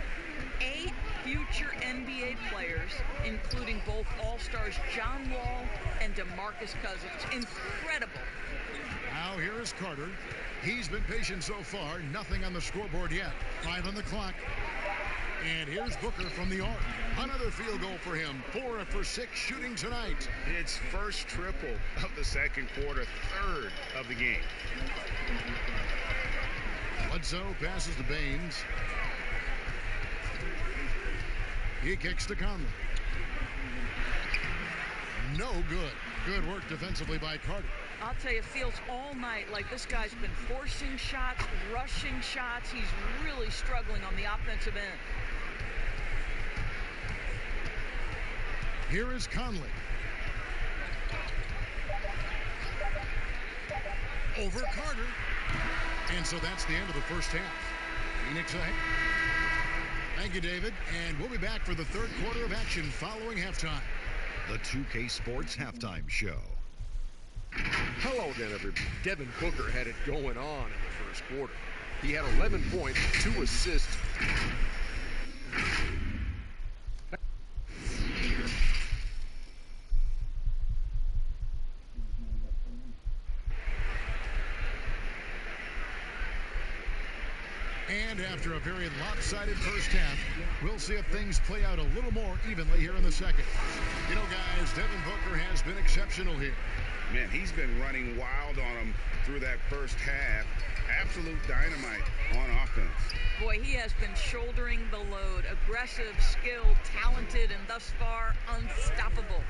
8 future NBA players, including both All-Stars John Wall and DeMarcus Cousins. Incredible. Now here is Carter. He's been patient so far. Nothing on the scoreboard yet. 5 on the clock. And here's Booker from the arc. Another field goal for him. 4 for 6 shooting tonight. It's first triple of the second quarter, third of the game. Bledsoe passes to Baines. He kicks to Conley. No good. Good work defensively by Carter. I'll tell you, it feels all night like this guy's been forcing shots, rushing shots. He's really struggling on the offensive end. Here is Conley. Over Carter. And so that's the end of the first half. Phoenix ahead. Thank you, David. And we'll be back for the third quarter of action following halftime. The 2K Sports Halftime Show. Hello again, everybody. Devin Booker had it going on in the first quarter. He had 11 points, 2 assists. And after a very lopsided first half, we'll see if things play out a little more evenly here in the second. You know, guys, Devin Booker has been exceptional here. Man, he's been running wild on him through that first half. Absolute dynamite on offense. Boy, he has been shouldering the load. Aggressive, skilled, talented, and thus far, unstoppable.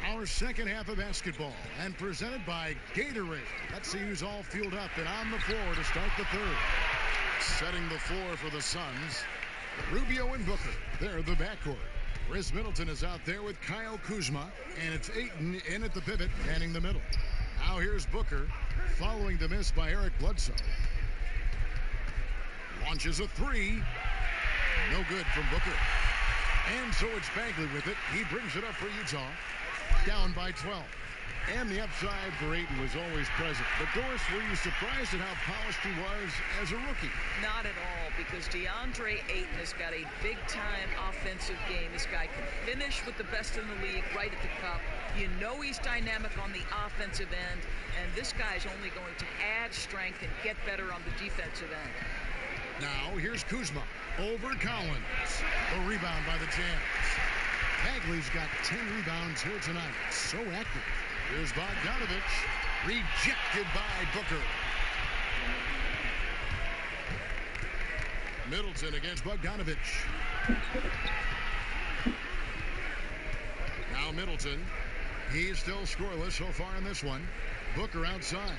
Our second half of basketball, and presented by Gatorade. Let's see who's all fueled up and on the floor to start the third. Setting the floor for the Suns, Rubio and Booker. They're the backcourt. Chris Middleton is out there with Kyle Kuzma, and it's Ayton in at the pivot, manning the middle. Now here's Booker, following the miss by Eric Bledsoe. Launches a three. No good from Booker. And so it's Bagley with it. He brings it up for Utah. Down by 12. And the upside for Ayton was always present. But Doris, were you surprised at how polished he was as a rookie? Not at all, because DeAndre Ayton has got a big-time offensive game. This guy can finish with the best in the league right at the cup. You know he's dynamic on the offensive end, and this guy's only going to add strength and get better on the defensive end. Now, here's Kuzma over Collins. A rebound by the Jazz. Bagley's got 10 rebounds here tonight. So active. Here's Bogdanovich. Rejected by Booker. Middleton against Bogdanovich. Now Middleton. He's still scoreless so far in this one. Booker outside.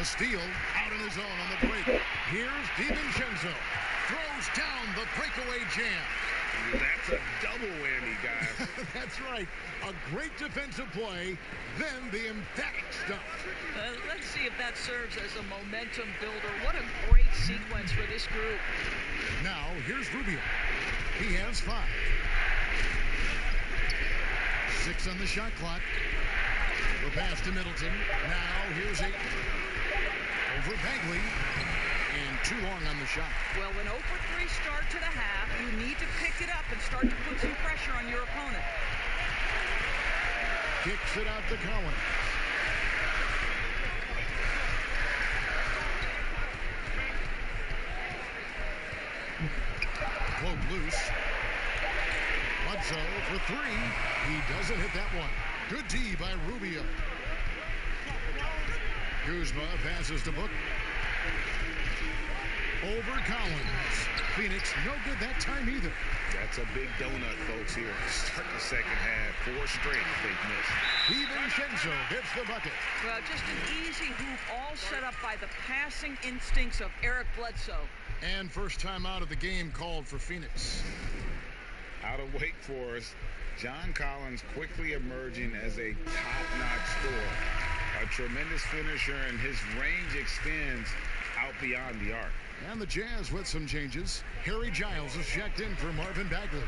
A steal out in his own on the break. Here's DiVincenzo. Throws down the breakaway jam. That's a double whammy, guys. That's right. A great defensive play, then the emphatic stuff. Let's see if that serves as a momentum builder. What a great sequence for this group. Now, here's Rubio. He has 5. 6 on the shot clock. The pass to Middleton. Now, here's Ayton. Over Bagley. And too long on the shot. Well, when 0 for 3 start to the half, you need to pick it up and start to put some pressure on your opponent. Kicks it out to Collins. Cloak loose. Bledsoe for 3. He doesn't hit that one. Good D by Rubio. Kuzma passes to Book. Over Collins. Phoenix no good that time either. That's a big donut, folks, here. Start the second half. 4 straight they've missed. DiVincenzo hits the bucket. Well, just an easy hoop, all set up by the passing instincts of Eric Bledsoe. And first time out of the game called for Phoenix. Out of Wake Forest, John Collins quickly emerging as a top-notch scorer. A tremendous finisher, and his range extends out beyond the arc. And the Jazz with some changes. Harry Giles is checked in for Marvin Bagley.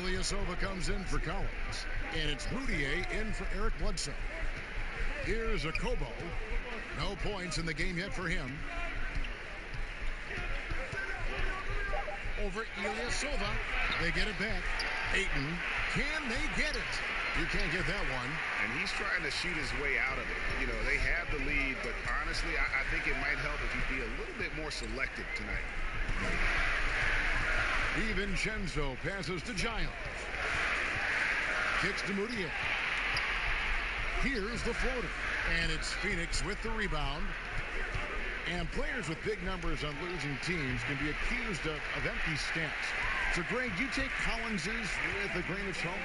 Ilyasova comes in for Collins. And it's Moutier in for Eric Bledsoe. Here's a Kobo. No points in the game yet for him. Over Ilyasova. They get it back. Ayton. Can they get it? You can't get that one. And he's trying to shoot his way out of it. You know, they have the lead, but honestly, I think it might help if he'd be a little bit more selective tonight. DiVincenzo passes to Giles. Kicks to Moutier. Here's the floater. And it's Phoenix with the rebound. And players with big numbers on losing teams can be accused of empty stats. So, Greg, you take Collins's with a grain of salt?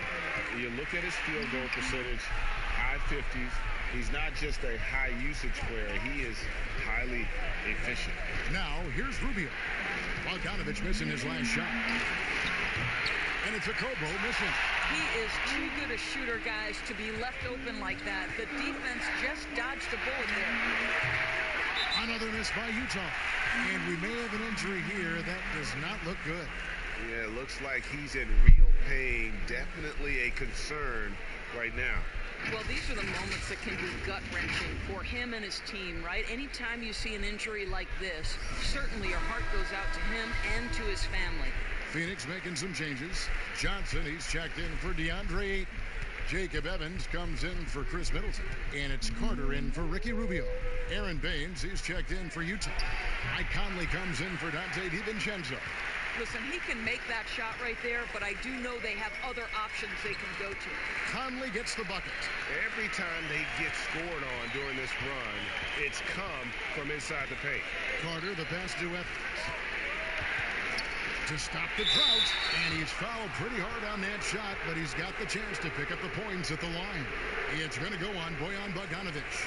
You look at his field goal percentage, high 50s. He's not just a high usage player. He is highly efficient. Now, here's Rubio. Bogdanovich missing his last shot. And it's a Kobo missing. He is too good a shooter, guys, to be left open like that. The defense just dodged a bullet there. Another miss by Utah. And we may have an injury here. That does not look good. Yeah, it looks like he's in real pain. Definitely a concern right now. Well, these are the moments that can be gut-wrenching for him and his team, right? Anytime you see an injury like this, certainly your heart goes out to him and to his family. Phoenix making some changes. Johnson, he's checked in for DeAndre Ayton. Jacob Evans comes in for Chris Middleton. And it's Carter in for Ricky Rubio. Aaron Baines, he's checked in for Utah. Mike Conley comes in for Dante DiVincenzo. Listen, he can make that shot right there, but I do know they have other options they can go to. Conley gets the bucket. Every time they get scored on during this run, it's come from inside the paint. Carter, the pass to Evans. To stop the drought, and he's fouled pretty hard on that shot, but he's got the chance to pick up the points at the line. It's going to go on Bojan Bogdanovich.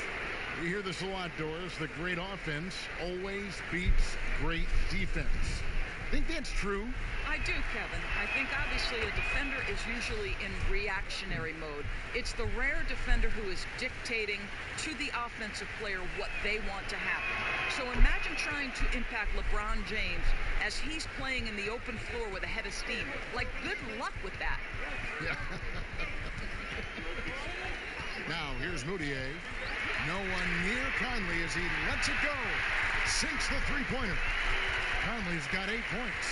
You hear this a lot, Doris. The great offense always beats great defense. Think that's true? I do, Kevin. I think obviously a defender is usually in reactionary mode. It's the rare defender who is dictating to the offensive player what they want to happen. So imagine trying to impact LeBron James as he's playing in the open floor with a head of steam. Like, good luck with that. Yeah. Now, here's Moutier. No one near Conley as he lets it go. Sinks the three-pointer. Conley's got 8 points.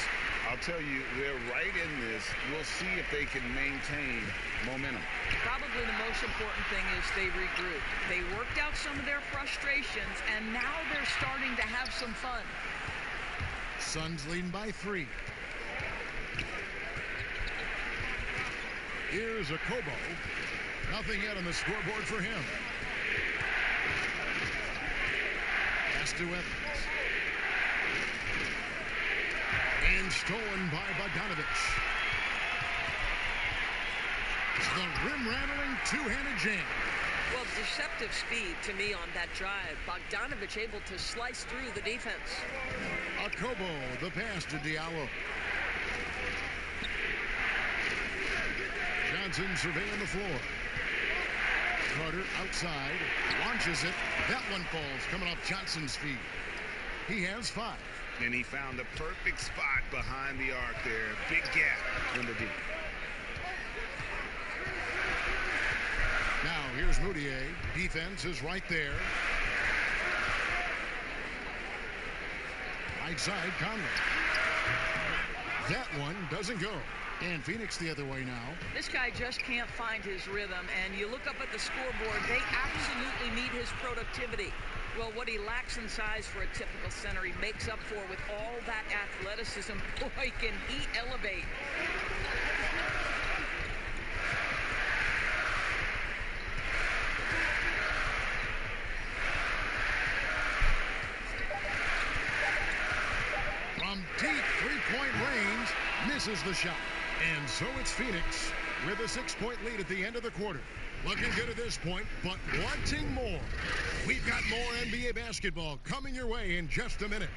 I'll tell you, they're right in this. We'll see if they can maintain momentum. Probably the most important thing is they regroup. They worked out some of their frustrations, and now they're starting to have some fun. Suns leading by 3. Here's a Kobo. Nothing yet on the scoreboard for him. Pass to Evans. And stolen by Bogdanovich. The rim-rattling two-handed jam. Well, deceptive speed to me on that drive. Bogdanovich able to slice through the defense. Kobo, the pass to Diallo. Johnson surveying the floor. Carter outside, launches it. That one falls, coming off Johnson's feet. He has 5. And he found the perfect spot behind the arc there. Big gap in the deep. Now, here's Moutier. Defense is right there. Right side, Conley. That one doesn't go. And Phoenix the other way now. This guy just can't find his rhythm. And you look up at the scoreboard, they absolutely need his productivity. Well, what he lacks in size for a typical center, he makes up for with all that athleticism. Boy, can he elevate. misses the shot. And so it's Phoenix with a 6-point lead at the end of the quarter. Looking good at this point, but wanting more. We've got more NBA basketball coming your way in just a minute.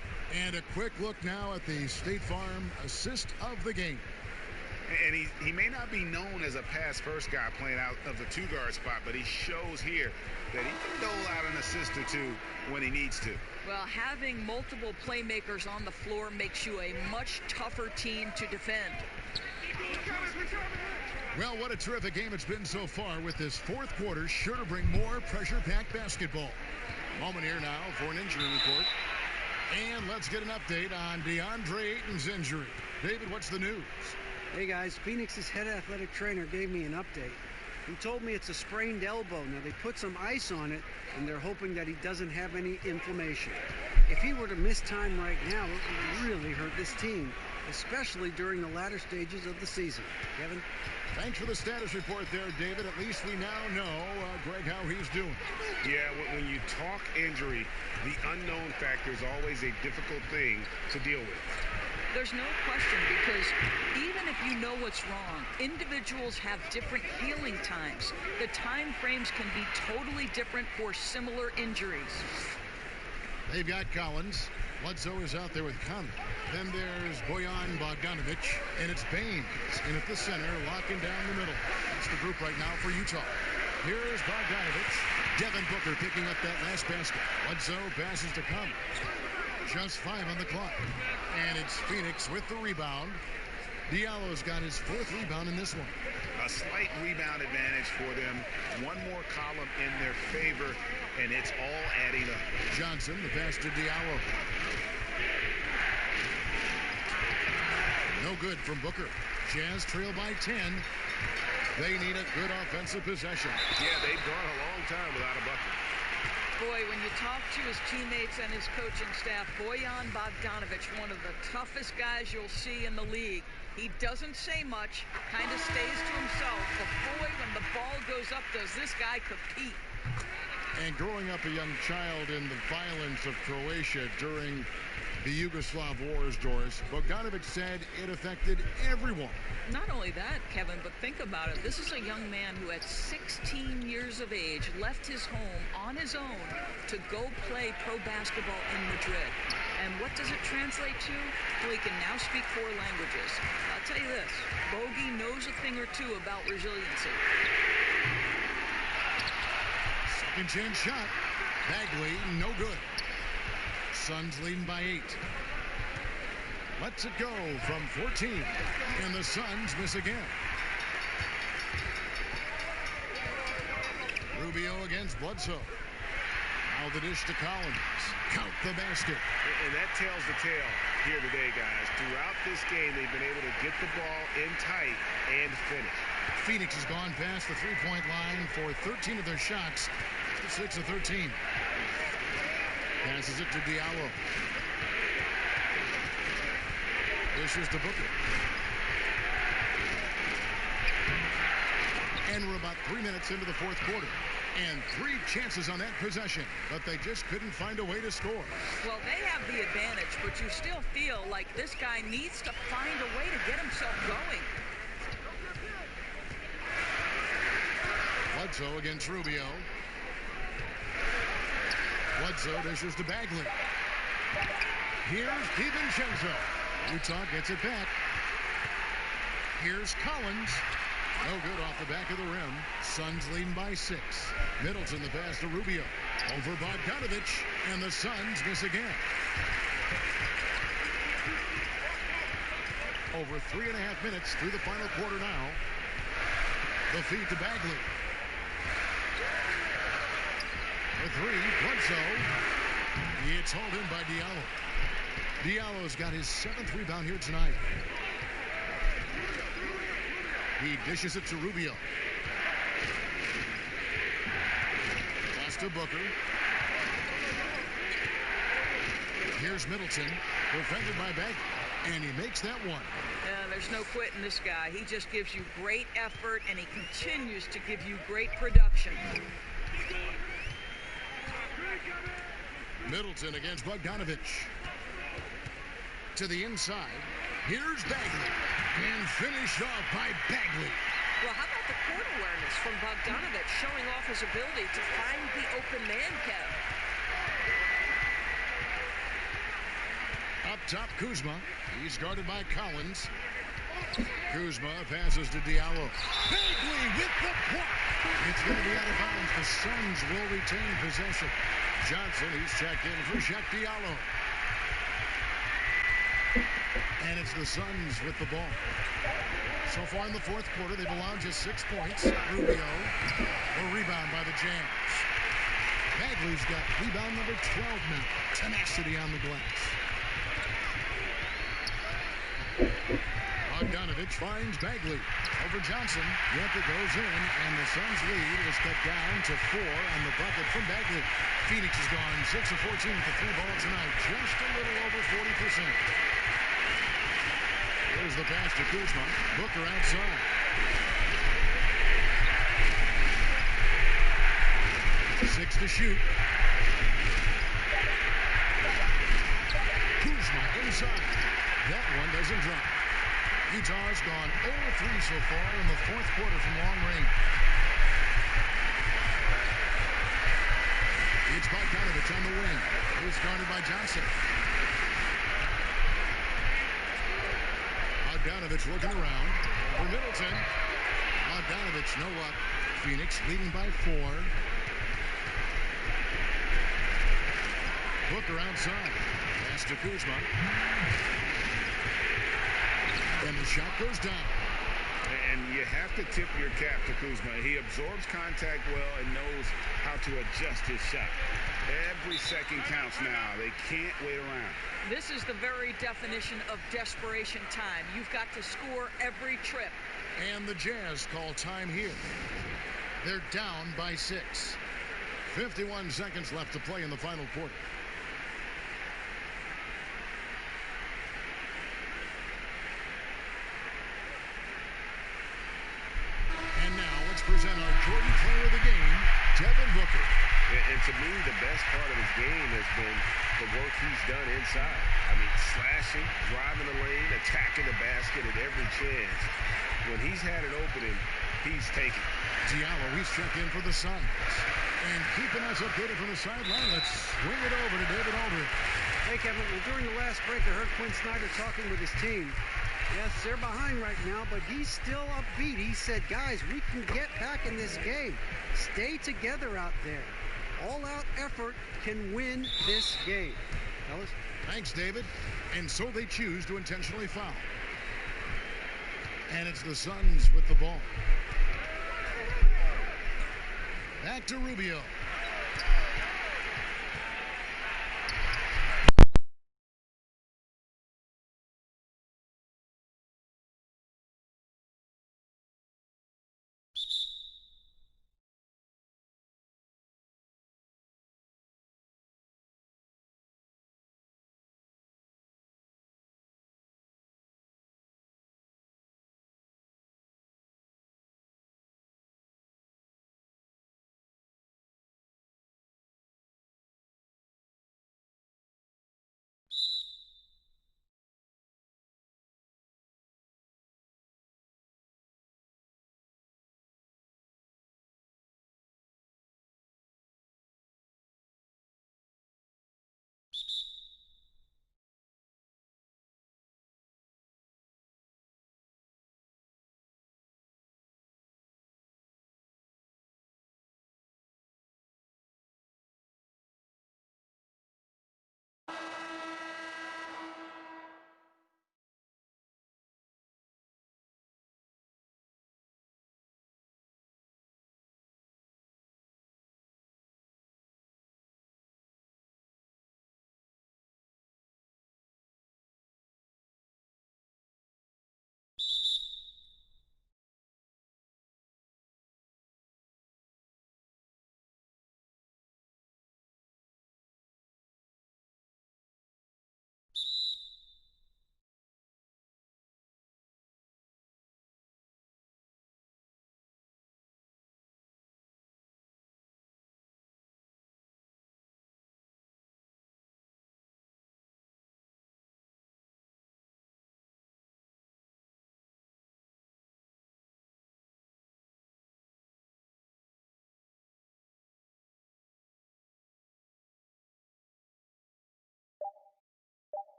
And a quick look now at the State Farm assist of the game. And he may not be known as a pass-first guy playing out of the two-guard spot, but he shows here that he can dole out an assist or two when he needs to. Well, having multiple playmakers on the floor makes you a much tougher team to defend. Well, what a terrific game it's been so far, with this fourth quarter sure to bring more pressure-packed basketball. Moment here now for an injury report. And let's get an update on DeAndre Ayton's injury. David, what's the news? Hey guys, Phoenix's head athletic trainer gave me an update. He told me it's a sprained elbow. Now they put some ice on it, and they're hoping that he doesn't have any inflammation. If he were to miss time right now, it would really hurt this team, especially during the latter stages of the season. Kevin? Thanks for the status report there, David. At least we now know, Greg, how he's doing. Yeah, when you talk injury, the unknown factor is always a difficult thing to deal with. There's no question, because even if you know what's wrong, individuals have different healing times. The time frames can be totally different for similar injuries. They've got Collins. Bledsoe is out there with Conley. Then there's Bojan Bogdanovic, and it's Baines in at the center, locking down the middle. That's the group right now for Utah. Here's Bogdanovic. Devin Booker picking up that last basket. Bledsoe passes to Conley. Just 5 on the clock. And it's Phoenix with the rebound. Diallo's got his 4th rebound in this one. A slight rebound advantage for them. One more column in their favor, and it's all adding up. Johnson, the pass to Diallo. No good from Booker. Jazz trail by 10. They need a good offensive possession. Yeah, they've gone a long time without a bucket. Boy, when you talk to his teammates and his coaching staff, Bojan Bogdanovic, one of the toughest guys you'll see in the league. He doesn't say much, kind of stays to himself, but boy, when the ball goes up, does this guy compete. And growing up a young child in the violence of Croatia during the Yugoslav wars, Doris, Bogdanovic said it affected everyone. Not only that, Kevin, but think about it. This is a young man who at 16 years of age left his home on his own to go play pro basketball in Madrid. And what does it translate to? Well, he can now speak 4 languages. I'll tell you this, Bogey knows a thing or two about resiliency. Second chance shot. Bagley, no good. Suns leading by 8. Lets it go from 14. And the Suns miss again. Rubio against Bledsoe. Now the dish to Collins. Count the basket. And that tells the tale here today, guys. Throughout this game, they've been able to get the ball in tight and finish. Phoenix has gone past the three-point line for 13 of their shots. 6 of 13. Passes it to Diallo. Dishes to Booker. And we're about 3 minutes into the fourth quarter. And 3 chances on that possession, but they just couldn't find a way to score. Well, they have the advantage, but you still feel like this guy needs to find a way to get himself going. Bledsoe against Rubio. Bledsoe dishes to Bagley. Here's DiVincenzo. Utah gets it back. Here's Collins. No good off the back of the rim. Suns leading by 6. Middleton the pass to Rubio. Over Bogdanovic. And the Suns miss again. Over 3.5 minutes through the final quarter now. The feed to Bagley. The 3, Bledsoe. It's hauled in by Diallo. Diallo's got his 7th rebound here tonight. He dishes it to Rubio. Pass to Booker. Here's Middleton, defended by Bagley, and he makes that one. There's no quitting this guy. He just gives you great effort, and he continues to give you great production. Middleton against Bogdanovic. To the inside. Here's Bagley. And finished off by Bagley. Well, how about the court awareness from Bogdanovic showing off his ability to find the open man, Kev? Up top, Kuzma. He's guarded by Collins. Kuzma passes to Diallo. Bagley with the block. It's going to be out of bounds. The Suns will retain possession. Johnson, he's checked in for Shaq Diallo. And it's the Suns with the ball. So far in the fourth quarter, they've allowed just 6 points. Rubio, a rebound by the Jazz. Bagley's got rebound number 12 now. Tenacity on the glass. Bogdanovic finds Bagley over Johnson. Yep, it goes in, and the Suns' lead is cut down to 4 on the bucket from Bagley. Phoenix has gone 6 of 14 with the 3-ball tonight, just a little over 40%. Here's the pass to Kuzma. Booker outside. Six to shoot. Kuzma inside. That one doesn't drop. Utah's gone 0-3 so far in the fourth quarter from long range. It's Bogdanovic on the wing. He's guarded by Johnson. Bogdanovic looking around for Middleton. Bogdanovic, no luck. Phoenix leading by 4. Booker outside. Pass to Kuzma. And the shot goes down. And you have to tip your cap to Kuzma. He absorbs contact well and knows how to adjust his shot. Every second counts now. They can't wait around. This is the very definition of desperation time. You've got to score every trip. And the Jazz call time here. They're down by 6. 51 seconds left to play in the final quarter. And now let's present our Jordan player of the game, Devin Booker. And to me, the best part of his game has been the work he's done inside. I mean, slashing, driving the lane, attacking the basket at every chance. When he's had an opening, he's taken. Diallo, he's checked in for the Suns. And keeping us updated from the sideline, let's swing it over to David Aldridge. Hey, Kevin, well, during the last break, I heard Quinn Snyder talking with his team. Yes, they're behind right now, but he's still upbeat. He said, guys, we can get back in this game. Stay together out there. All-out effort can win this game. Fellas? Thanks, David. And so they choose to intentionally foul. And it's the Suns with the ball. Back to Rubio.